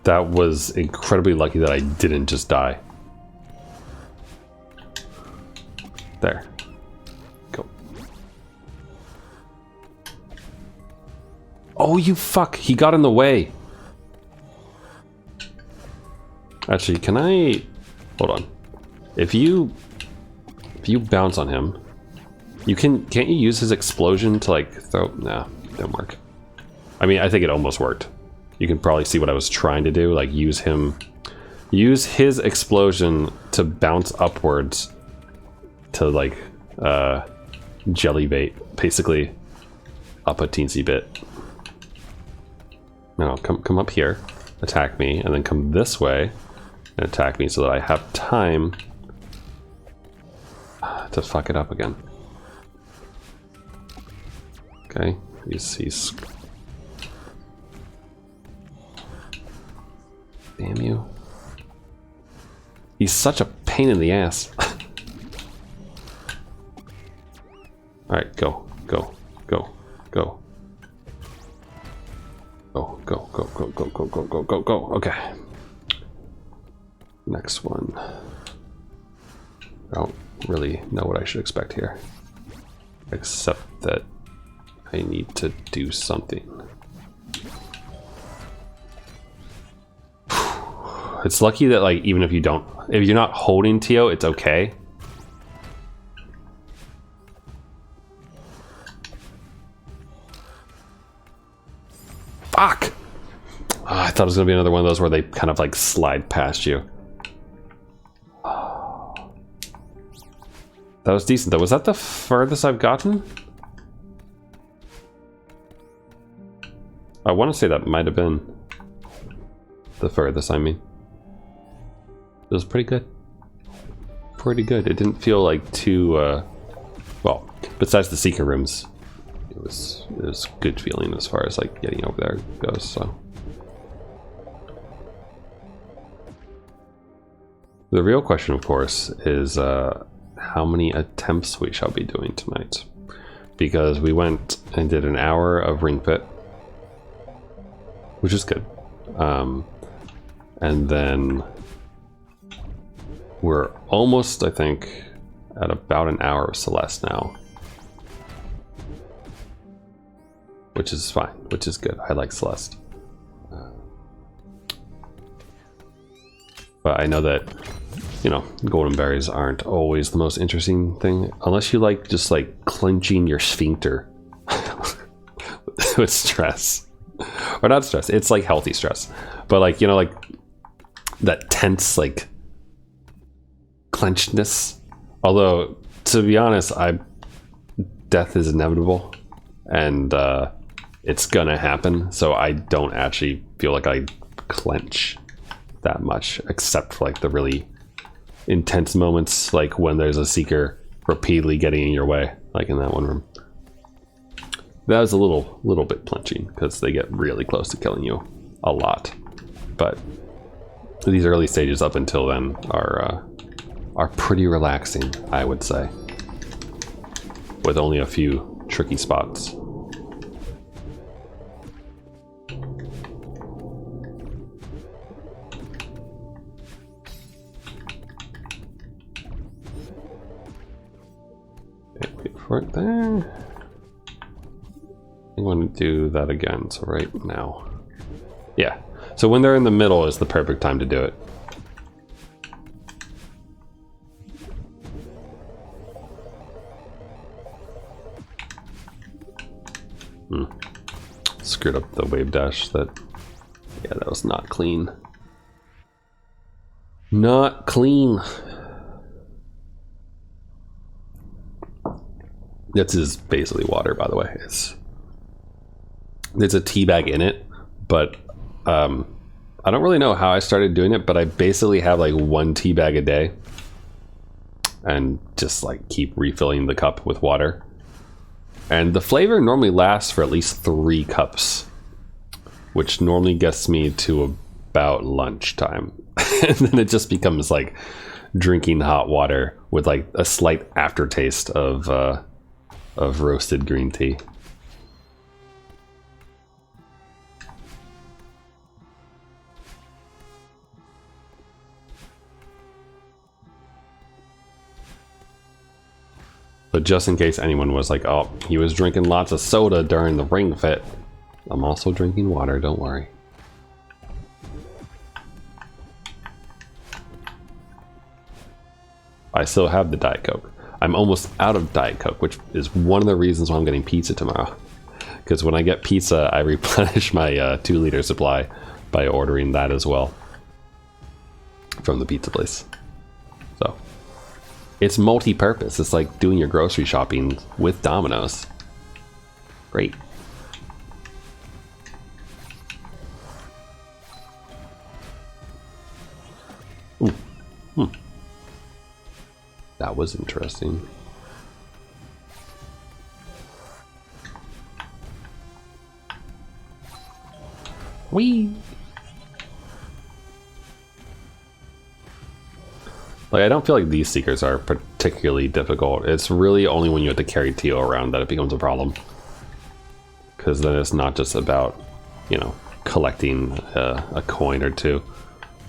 That was incredibly lucky that I didn't just die. There. Go. Oh, you fuck. He got in the way. Actually, can I... Hold on. If you bounce on him, you can't you use his explosion to like throw... Nah, didn't work. I mean, I think it almost worked. You can probably see what I was trying to do, like use his explosion to bounce upwards to like jelly bait, basically up a teensy bit. Now come up here, attack me, and then come this way and attack me so that I have time to fuck it up again. Okay, he's damn you. He's such a pain in the ass. Alright, go. Go. Go. Go. Go. Go. Go. Go. Go. Go. Go. Go. Go. Go. Okay. Next one. I don't really know what I should expect here. Except that I need to do something. It's lucky that like even if you're not holding Tio, it's okay. Fuck! Oh, I thought it was gonna be another one of those where they kind of like slide past you. That was decent though. Was that the furthest I've gotten? I want to say that might have been the furthest, I mean. It was pretty good. Pretty good. It didn't feel like too, well, besides the secret rooms, it was good feeling as far as like getting over there goes, so. The real question, of course, is how many attempts we shall be doing tonight. Because we went and did an hour of Ring Fit, which is good. And then we're almost, I think, at about an hour of Celeste now. Which is fine, which is good. I like Celeste. But I know that, you know, golden berries aren't always the most interesting thing. Unless you like just like clenching your sphincter with stress. Or not stress, it's like healthy stress. But like, you know, like that tense, like clenchedness. Although, to be honest, death is inevitable, and it's gonna happen. So I don't actually feel like I clench that much, except for like the really intense moments, like when there's a seeker repeatedly getting in your way, like in that one room. That was a little bit clenching because they get really close to killing you a lot. But these early stages up until then are pretty relaxing, I would say, with only a few tricky spots. Okay, wait for it there. I'm going to do that again, so right now. Yeah, so when they're in the middle is the perfect time to do it. screwed up the wave dash. That, yeah, that was not clean. Not clean. This is basically water, by the way. There's a tea bag in it, but I don't really know how I started doing it, but I basically have like 1 tea bag a day and just like keep refilling the cup with water. And the flavor normally lasts for at least 3 cups, which normally gets me to about lunchtime. And then it just becomes like drinking hot water with like a slight aftertaste of roasted green tea. But just in case anyone was like, oh, he was drinking lots of soda during the ring fit, I'm also drinking water, don't worry. I still have the Diet Coke. I'm almost out of Diet Coke, which is one of the reasons why I'm getting pizza tomorrow. Because when I get pizza, I replenish my 2-liter supply by ordering that as well from the pizza place. So it's multi-purpose. It's like doing your grocery shopping with Domino's. Great. Ooh. That was interesting. Whee! Like, I don't feel like these seekers are particularly difficult. It's really only when you have to carry Tio around that it becomes a problem. Because then it's not just about, you know, collecting a coin or 2,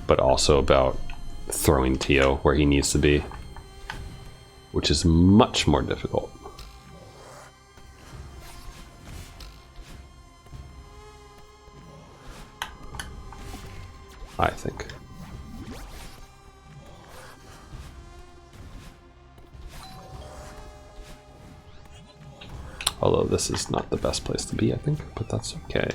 but also about throwing Tio where he needs to be, which is much more difficult. I think. Although this is not the best place to be, I think, but that's okay.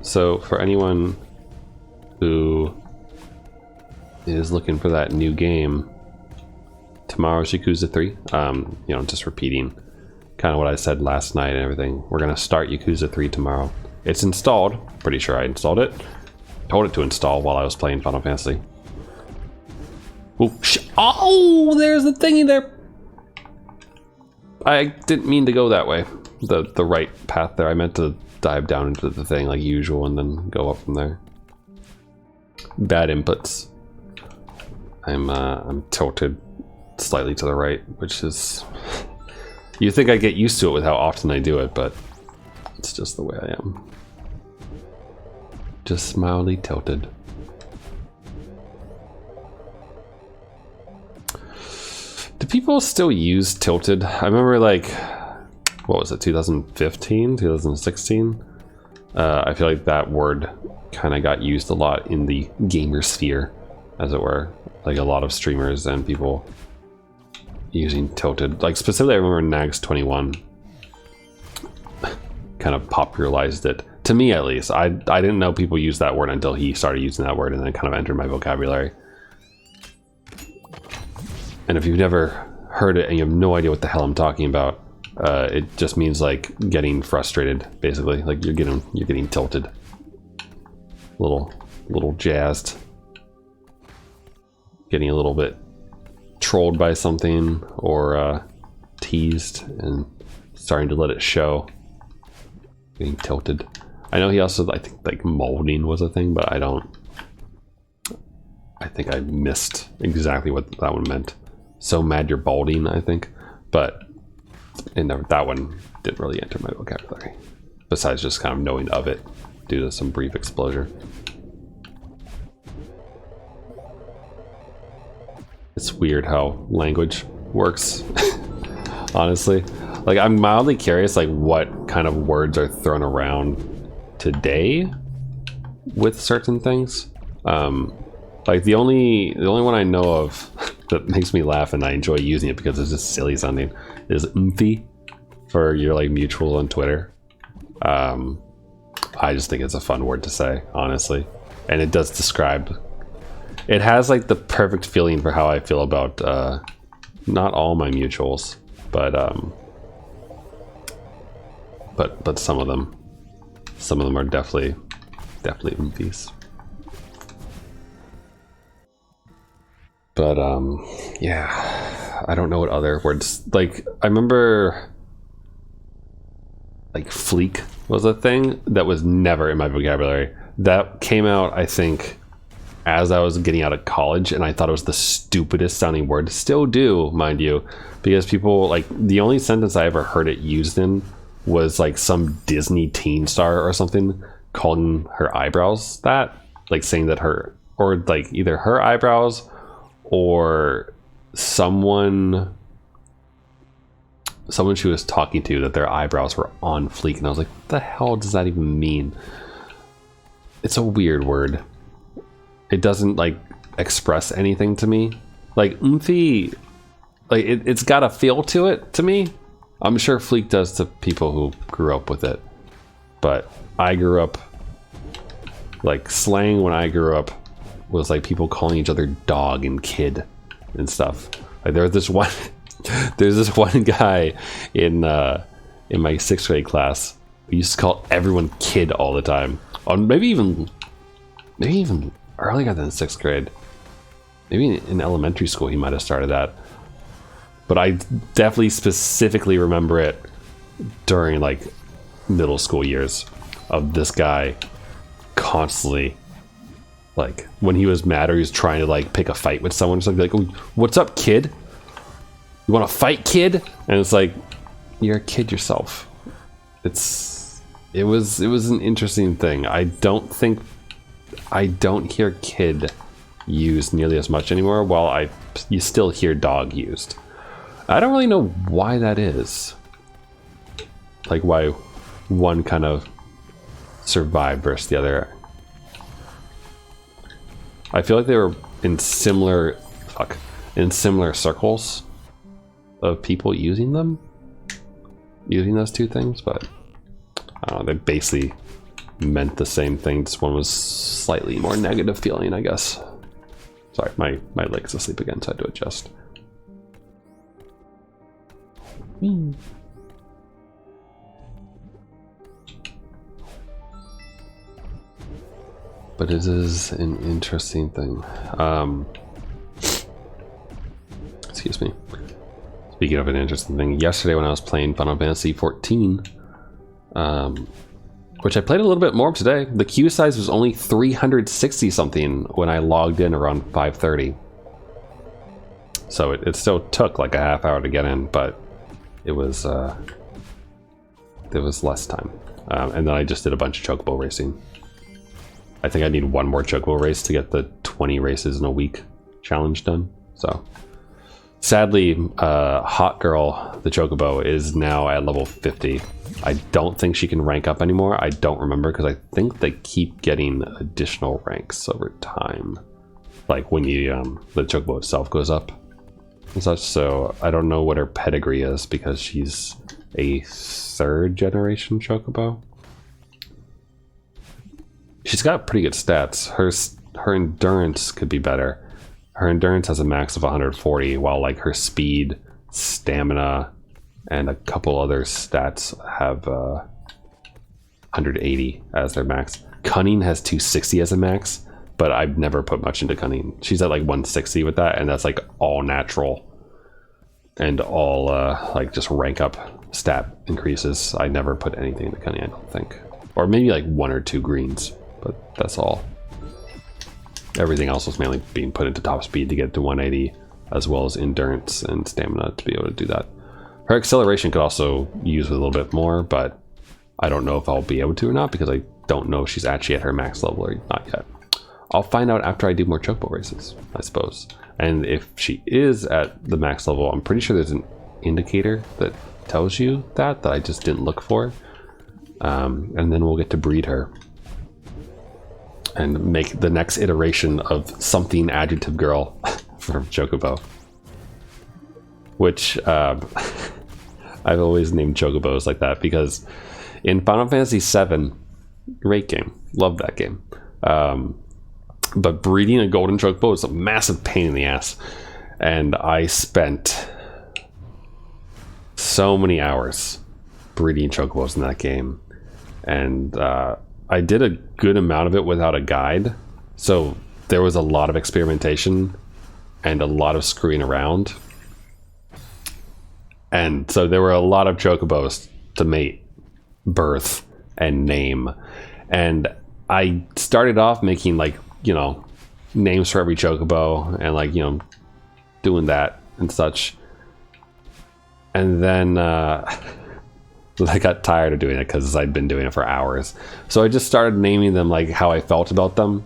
So for anyone who is looking for that new game, tomorrow's Yakuza 3. You know, just repeating kind of what I said last night and everything. We're gonna start Yakuza 3 tomorrow. It's installed. Pretty sure I installed it. Told it to install while I was playing Final Fantasy. Oh, there's the thingy there. I didn't mean to go that way. The right path there. I meant to dive down into the thing like usual and then go up from there. Bad inputs. I'm tilted slightly to the right, which is... You think I get used to it with how often I do it, but it's just the way I am. Just mildly tilted. Do people still use tilted? I remember, like, what was it, 2015, 2016? I feel like that word kind of got used a lot in the gamer sphere, as it were. Like a lot of streamers and people using tilted. Like specifically, I remember Nags21 kind of popularized it. To me, at least. I didn't know people used that word until he started using that word, and then it kind of entered my vocabulary. And if you've never heard it and you have no idea what the hell I'm talking about, it just means like getting frustrated, basically. Like you're getting tilted, little jazzed, getting a little bit trolled by something or teased and starting to let it show. Getting tilted. I know he also, I think, like molding was a thing, but I think I missed exactly what that one meant. So mad you're balding, I think, but that one didn't really enter my vocabulary, besides just kind of knowing of it due to some brief exposure. It's weird how language works. Honestly, Like, I'm mildly curious, like, what kind of words are thrown around today with certain things. Like the only one I know of that makes me laugh and I enjoy using it because it's just silly sounding is "umphy" for your like mutuals on Twitter. I just think it's a fun word to say, honestly, and it does describe. It has like the perfect feeling for how I feel about not all my mutuals, but some of them. Some of them are definitely movies. But yeah, I don't know what other words. Like, I remember like fleek was a thing that was never in my vocabulary. That came out, I think, as I was getting out of college, and I thought it was the stupidest sounding word. Still do, mind you, because people, like, the only sentence I ever heard it used in was like some Disney teen star or something calling her eyebrows that, like saying that her, or like either her eyebrows or someone she was talking to, that their eyebrows were on fleek, and I was like, what the hell does that even mean? It's a weird word. It doesn't like express anything to me. Like "umphy," like it's got a feel to it to me. I'm sure fleek does to people who grew up with it, but I grew up like slang. When I grew up was like people calling each other dog and kid and stuff. Like there's this one guy in my 6th grade class. We used to call everyone kid all the time. Maybe even earlier than 6th grade. Maybe in elementary school he might have started that. But I definitely specifically remember it during like middle school years of this guy constantly, like when he was mad or he was trying to like pick a fight with someone, something like, "Oh, what's up, kid? You want to fight, kid?" And it's like, you're a kid yourself. It was an interesting thing. I don't hear kid used nearly as much anymore, while you still hear dog used. I don't really know why that is. Like why one kind of survived versus the other. I feel like they were in similar circles of people using those two things, but I don't know, they basically meant the same thing. Just one was slightly more negative feeling, I guess. Sorry, my leg's asleep again, so I had to adjust. But it is an interesting thing. Excuse me. Speaking of an interesting thing, yesterday when I was playing Final Fantasy 14, which I played a little bit more today, the queue size was only 360 something when I logged in around 5:30. So it still took like a half hour to get in, but it was less time. And then I just did a bunch of chocobo racing. I think I need one more chocobo race to get the 20 races in a week challenge done. So sadly, Hot Girl, the chocobo, is now at level 50. I don't think she can rank up anymore. I don't remember, because I think they keep getting additional ranks over time, like when you the chocobo itself goes up and such. So I don't know what her pedigree is, because she's a 3rd generation chocobo. She's got pretty good stats. Her endurance could be better. Her endurance has a max of 140, while like her speed, stamina, and a couple other stats have 180 as their max. Cunning has 260 as a max, but I've never put much into cunning. She's at like 160 with that, and that's like all natural and all like just rank up stat increases. I never put anything into cunning, I don't think. Or maybe like 1 or 2 greens, but that's all. Everything else was mainly being put into top speed to get to 180, as well as endurance and stamina to be able to do that. Her acceleration could also use with a little bit more, but I don't know if I'll be able to or not, because I don't know if she's actually at her max level or not yet. I'll find out after I do more chocobo races, I suppose. And if she is at the max level, I'm pretty sure there's an indicator that tells you that I just didn't look for. And then we'll get to breed her and make the next iteration of something adjective girl from Chocobo, which I've always named Chocobos like that because in Final Fantasy VII, great game, love that game, but breeding a golden Chocobo is a massive pain in the ass, and I spent so many hours breeding Chocobos in that game, and I did a good amount of it without a guide, so there was a lot of experimentation and a lot of screwing around, and so there were a lot of Chocobos to mate, birth, and name. And I started off making, like, you know, names for every Chocobo and, like, you know, doing that and such. And then I got tired of doing it because I'd been doing it for hours. So I just started naming them like how I felt about them,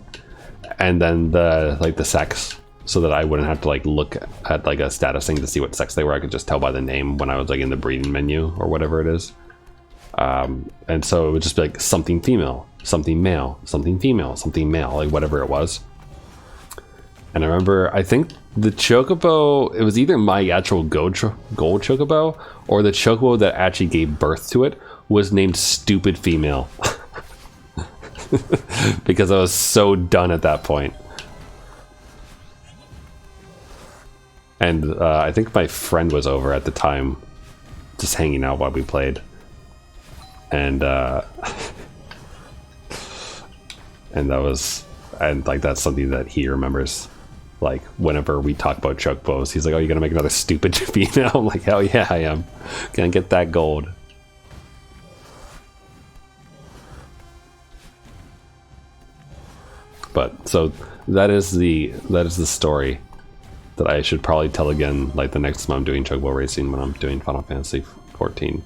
and then the sex, so that I wouldn't have to like look at like a status thing to see what sex they were. I could just tell by the name when I was like in the breeding menu or whatever it is. And so it would just be like something female, something male, something female, something male, like whatever it was. And I remember, I think the Chocobo, it was either my actual gold Chocobo or the Chocobo that actually gave birth to it was named Stupid Female. Because I was so done at that point. And I think my friend was over at the time, just hanging out while we played. And and like that's something that he remembers. Like whenever we talk about Chocobos, he's like, "Oh, you're gonna make another stupid female?" I'm like, "Hell yeah, I am. Gonna get that gold." But so that is the story that I should probably tell again, like the next time I'm doing Chocobo racing, when I'm doing Final Fantasy 14,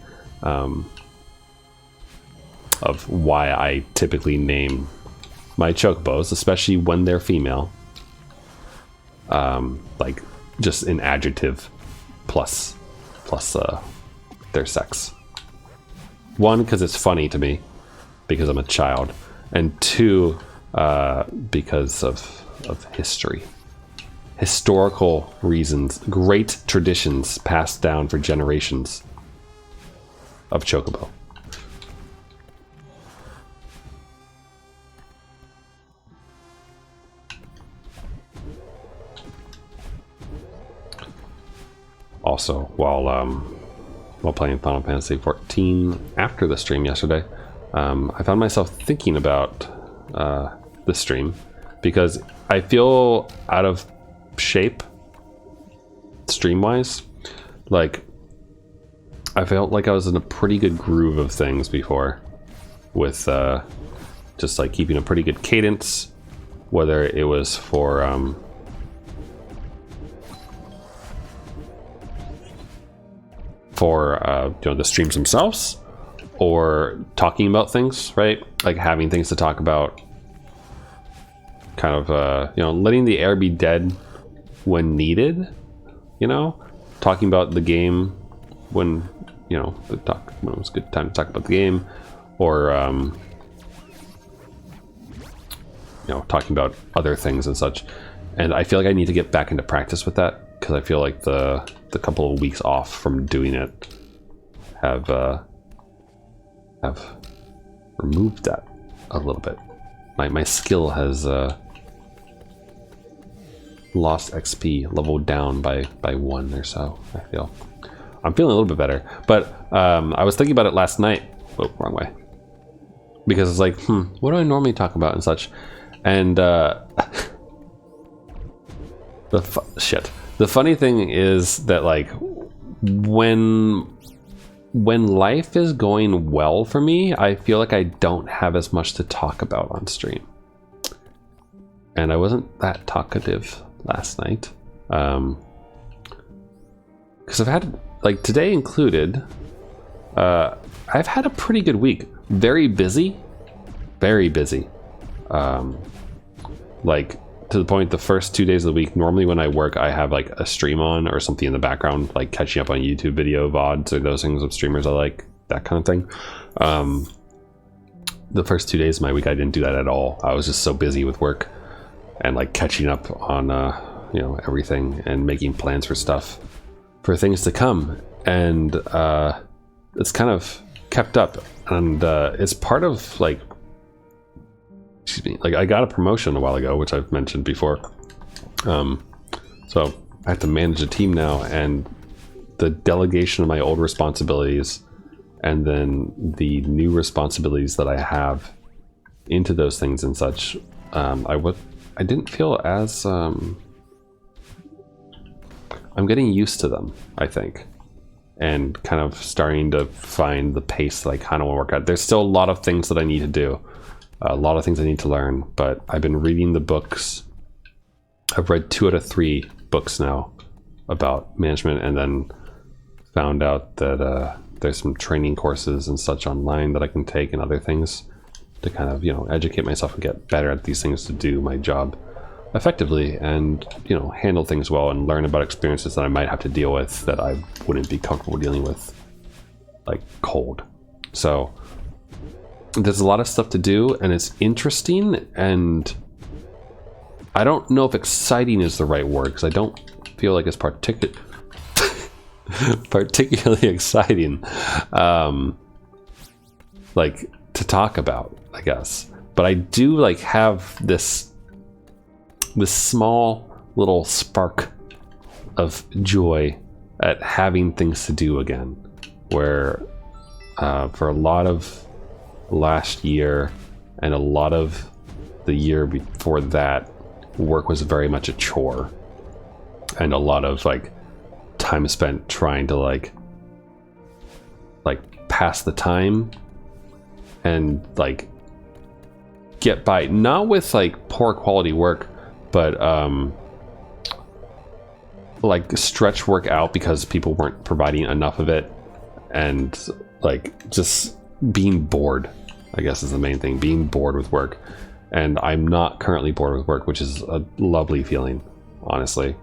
of why I typically name my Chocobos, especially when they're female, like just an adjective plus their sex. One, because it's funny to me because I'm a child, and two, because of history, historical reasons, great traditions passed down for generations of Chocobo. Also, while playing Final Fantasy 14 after the stream yesterday, I found myself thinking about the stream because I feel out of shape stream-wise. Like, I felt like I was in a pretty good groove of things before, with just like keeping a pretty good cadence, whether it was for you know, the streams themselves, or talking about things, right? Like having things to talk about, kind of you know, letting the air be dead when needed, you know, talking about the game when, you know, when it was a good time to talk about the game, or you know, talking about other things and such. And I feel like I need to get back into practice with that, because I feel like the couple of weeks off from doing it have removed that a little bit. My skill has lost XP, leveled down by 1 or so. I feel I'm feeling a little bit better, but I was thinking about it last night. Oh, wrong way. Because it's like, what do I normally talk about and such? And the funny thing is that, like, when life is going well for me, I feel like I don't have as much to talk about on stream. And I wasn't that talkative last night. Because I've had, like, today included, I've had a pretty good week. Very busy. Very busy. Like, to the point, the first 2 days of the week, normally when I work, I have like a stream on or something in the background, like catching up on YouTube video, VODs, or those things of streamers I like, that kind of thing. The first 2 days of my week, I didn't do that at all. I was just so busy with work and like catching up on, you know, everything and making plans for stuff, for things to come. And it's kind of kept up, and it's part of like, excuse me, like I got a promotion a while ago, which I've mentioned before. So I have to manage a team now, and the delegation of my old responsibilities and then the new responsibilities that I have into those things and such, I didn't feel as I'm getting used to them, I think, and kind of starting to find the pace that I kind of want to work at. There's still a lot of things that I need to do, a lot of things I need to learn, but I've been reading the books. I've read 2 out of 3 books now about management, and then found out that there's some training courses and such online that I can take, and other things to kind of, you know, educate myself and get better at these things to do my job effectively, and, you know, handle things well and learn about experiences that I might have to deal with that I wouldn't be comfortable dealing with, like cold. So there's a lot of stuff to do, and it's interesting, and I don't know if exciting is the right word, because I don't feel like it's particularly exciting, like to talk about, I guess. But I do like have this small little spark of joy at having things to do again, where for a lot of last year and a lot of the year before that, work was very much a chore, and a lot of like time spent trying to like pass the time and like get by, not with like poor quality work, but like stretch work out because people weren't providing enough of it, and like just being bored, I guess, is the main thing. Being bored with work. And I'm not currently bored with work, which is a lovely feeling, honestly.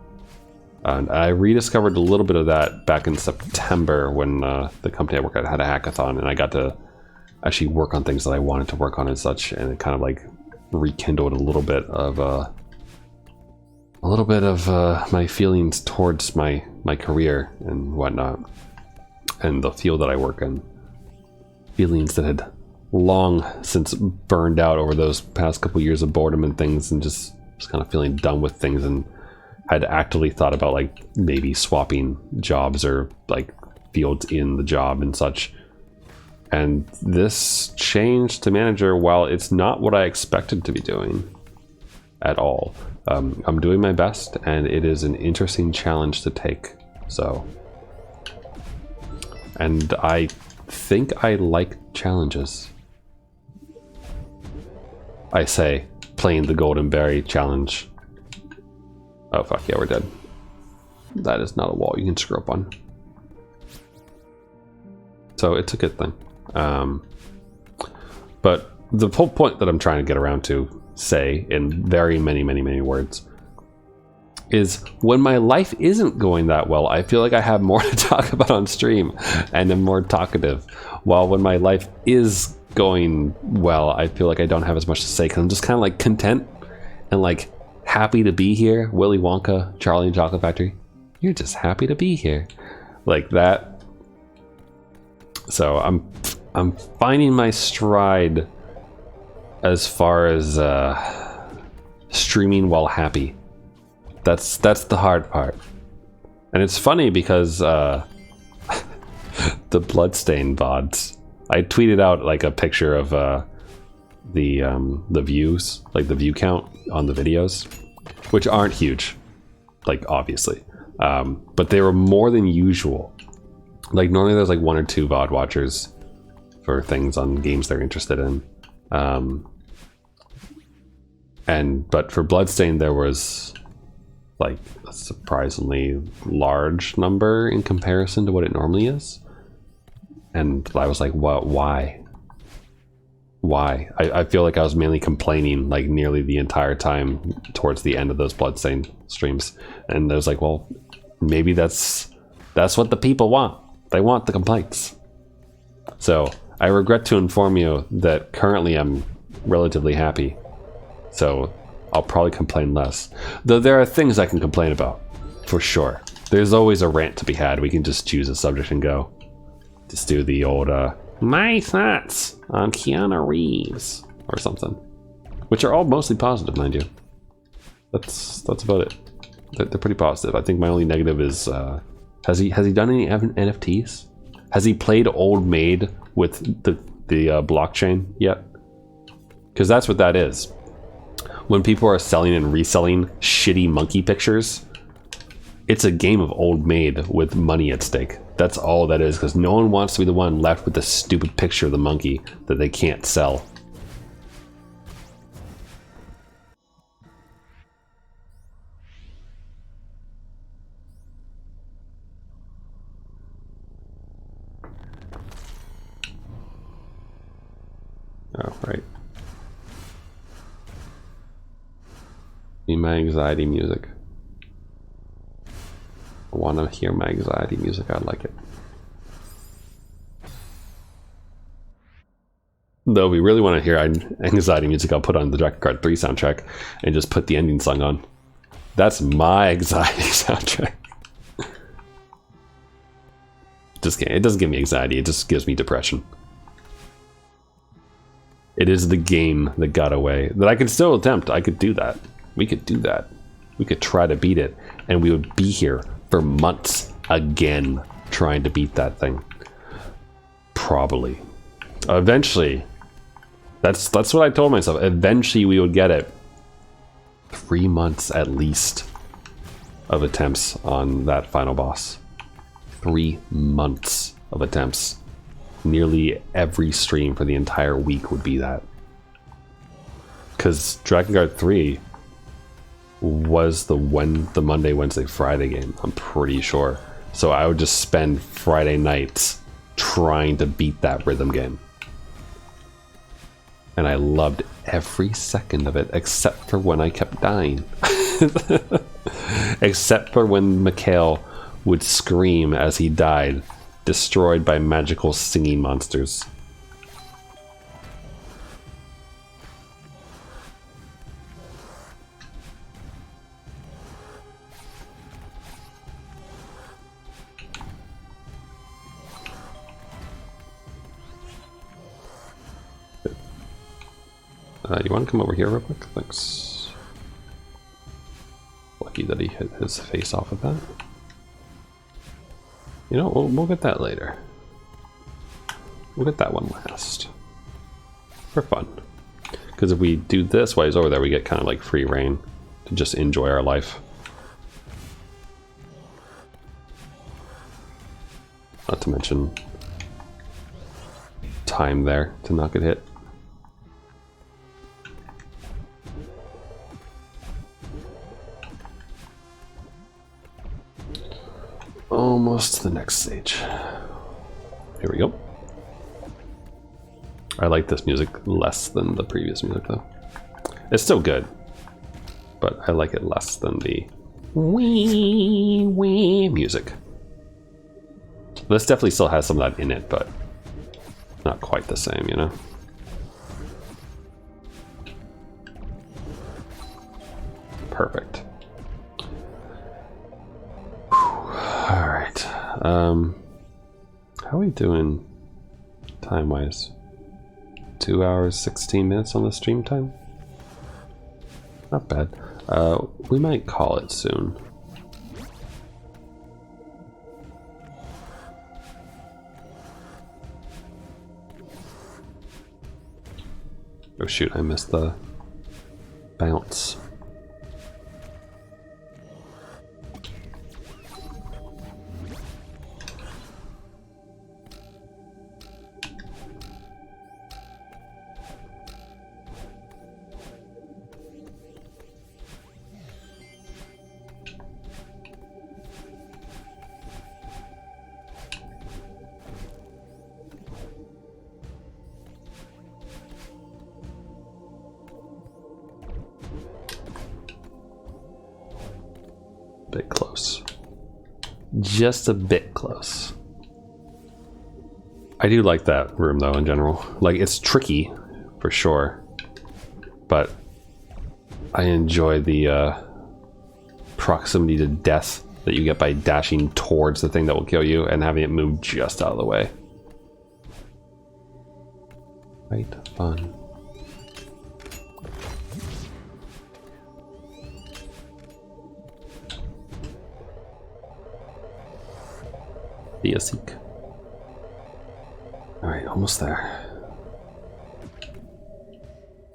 And I rediscovered a little bit of that back in September when the company I work at had a hackathon, and I got to actually work on things that I wanted to work on and such, and it kind of like rekindled a little bit of my feelings towards my career and whatnot, and the field that I work in. Feelings that had long since burned out over those past couple years of boredom and things, and just kind of feeling done with things, and had actively thought about like maybe swapping jobs or like fields in the job and such. And this change to manager, while it's not what I expected to be doing at all, I'm doing my best, and it is an interesting challenge to take. So, and I think I like challenges. I say, playing the Golden Berry challenge. Oh fuck yeah, we're dead. That is not a wall you can screw up on. So it's a good thing. But the whole point that I'm trying to get around to say in very many words is, when my life isn't going that well, I feel like I have more to talk about on stream and am more talkative. While when my life is going well, I feel like I don't have as much to say, because I'm just kind of like content and like happy to be here. Willy Wonka, Charlie and Chocolate Factory, you're just happy to be here, like that. So I'm finding my stride as far as streaming while happy. That's the hard part. And it's funny because the Bloodstain VODs, I tweeted out like a picture of the views, like the view count on the videos, which aren't huge, like obviously, but they were more than usual. Like normally there's like 1 or 2 VOD watchers for things on games they're interested in, but for Bloodstain there was like a surprisingly large number in comparison to what it normally is. And I was like, what? Why? why. I feel like I was mainly complaining like nearly the entire time towards the end of those Bloodstained streams, and I was like, well, maybe that's what the people want. They want the complaints. So I regret to inform you that currently I'm relatively happy, so I'll probably complain less, though there are things I can complain about for sure. There's always a rant to be had. We can just choose a subject and go. Just do the old my thoughts on Keanu Reeves or something, which are all mostly positive, mind you. That's about it. They're pretty positive. I think my only negative is has he done any NFTs? Has he played Old Maid with the blockchain yet? Because that's what that is. When people are selling and reselling shitty monkey pictures, it's a game of Old Maid with money at stake. That's all that is, because no one wants to be the one left with the stupid picture of the monkey that they can't sell. Oh, right. Need my anxiety music. I want to hear my anxiety music. I like it. Though we really want to hear anxiety music, I'll put on the Dragon Guard 3 soundtrack and just put the ending song on. That's my anxiety soundtrack. Just kidding. It doesn't give me anxiety. It just gives me depression. It is the game that got away. That I could still attempt. I could do that. We could do that. We could try to beat it, and we would be here for months again trying to beat that thing. Probably. Eventually. That's what I told myself. Eventually we would get it. 3 months at least of attempts on that final boss. 3 months of attempts. Nearly every stream for the entire week would be that. Because Dragon Guard 3 was the Monday, Wednesday, Friday game, I'm pretty sure. So I would just spend Friday nights trying to beat that rhythm game. And I loved every second of it, except for when I kept dying. Except for when Mikhail would scream as he died, destroyed by magical singing monsters. You want to come over here real quick? Thanks. Lucky that he hit his face off of that. You know, we'll get that later. We'll get that one last. For fun. Because if we do this while he's over there, we get kind of like free reign to just enjoy our life. Not to mention time there to not get hit. Almost to the next stage. Here we go. I like this music less than the previous music though. It's still good, but I like it less than the wee wee music. This definitely still has some of that in it, but not quite the same, you know? Perfect. Alright. How are we doing time-wise? 2 hours, 16 minutes on the stream time? Not bad. We might call it soon. Oh shoot, I missed the bounce. bit close. Just a bit close. I do like that room though in general. Like, it's tricky for sure, but I enjoy the proximity to death that you get by dashing towards the thing that will kill you and having it move just out of the way. Quite fun. Be a seek. Alright, almost there.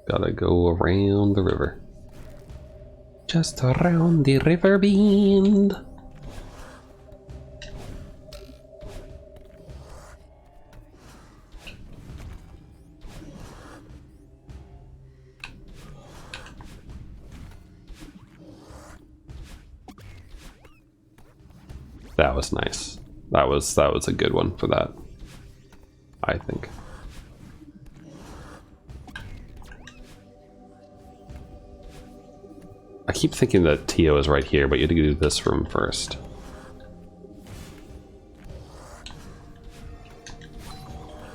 Gotta go around the river. Just around the river bend. That was nice. That was a good one for that, I think. I keep thinking that Tio is right here, but you have to do this room first.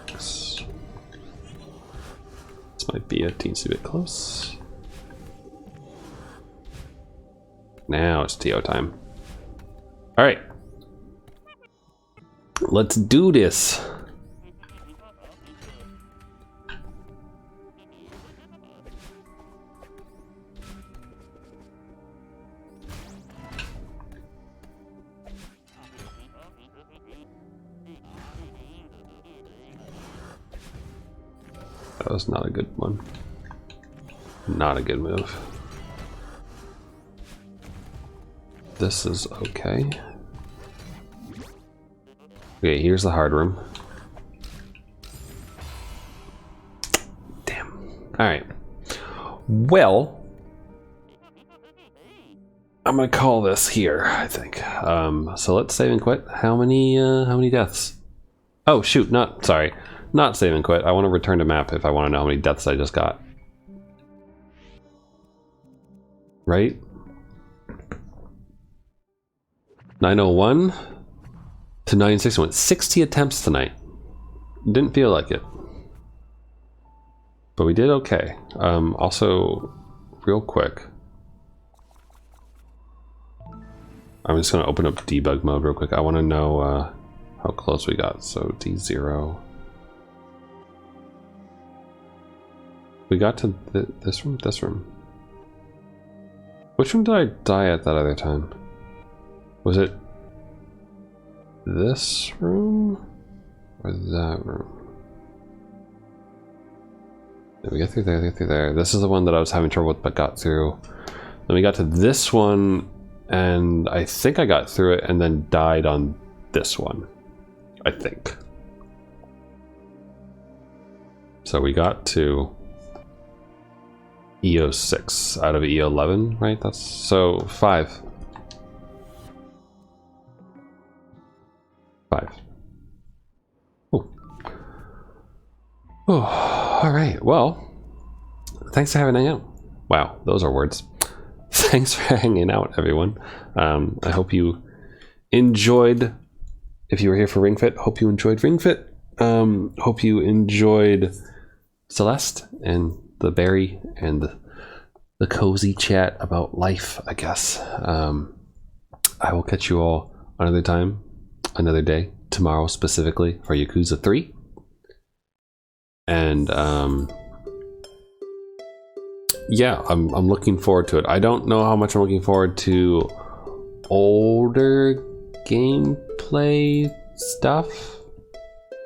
This might be a teensy bit close. Now it's Tio time. All right. Let's do this. That was not a good one. Not a good move. This is okay. Okay, here's the hard room. Damn. Alright. Well, I'm gonna call this here, I think. So let's save and quit. How many deaths? Oh shoot, not save and quit. I want to return to map if I want to know how many deaths I just got. Right? 901 to 961. 60 attempts tonight. Didn't feel like it. But we did okay. Also, real quick, I'm just going to open up debug mode real quick. I want to know how close we got. So D0. We got to this room? This room. Which room did I die at that other time? Was it this room or that room? Did we get through there? Get through there. This is the one that I was having trouble with but got through. Then we got to this one and I think I got through it and then died on this one. I think. So we got to EO6 out of EO11, right? That's so 5. 5. Oh. Oh, all right. Well, thanks for hanging out. Wow, those are words. Thanks for hanging out, everyone. I hope you enjoyed. If you were here for Ring Fit, hope you enjoyed Ring Fit. Hope you enjoyed Celeste and the berry and the cozy chat about life, I guess. I will catch you all another time, another day, tomorrow specifically for Yakuza 3. And yeah, I'm looking forward to it. I don't know how much I'm looking forward to older gameplay stuff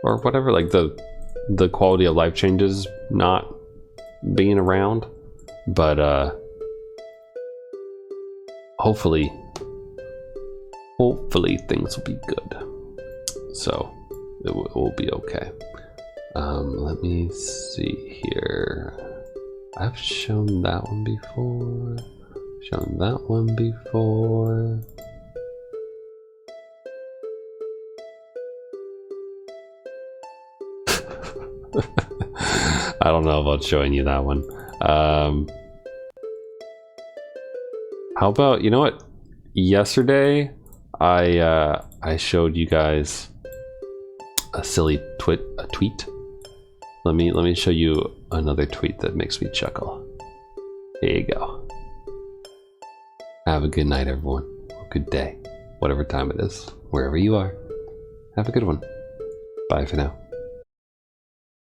or whatever, like the quality of life changes not being around, but hopefully things will be good, so it will be okay. Let me see here. I've shown that one before, shown that one before. I don't know about showing you that one. How about, you know what? yesterday I showed you guys a silly tweet. Let me show you another tweet that makes me chuckle. Here you go. Have a good night, everyone. Good day, whatever time it is, wherever you are. Have a good one. Bye for now.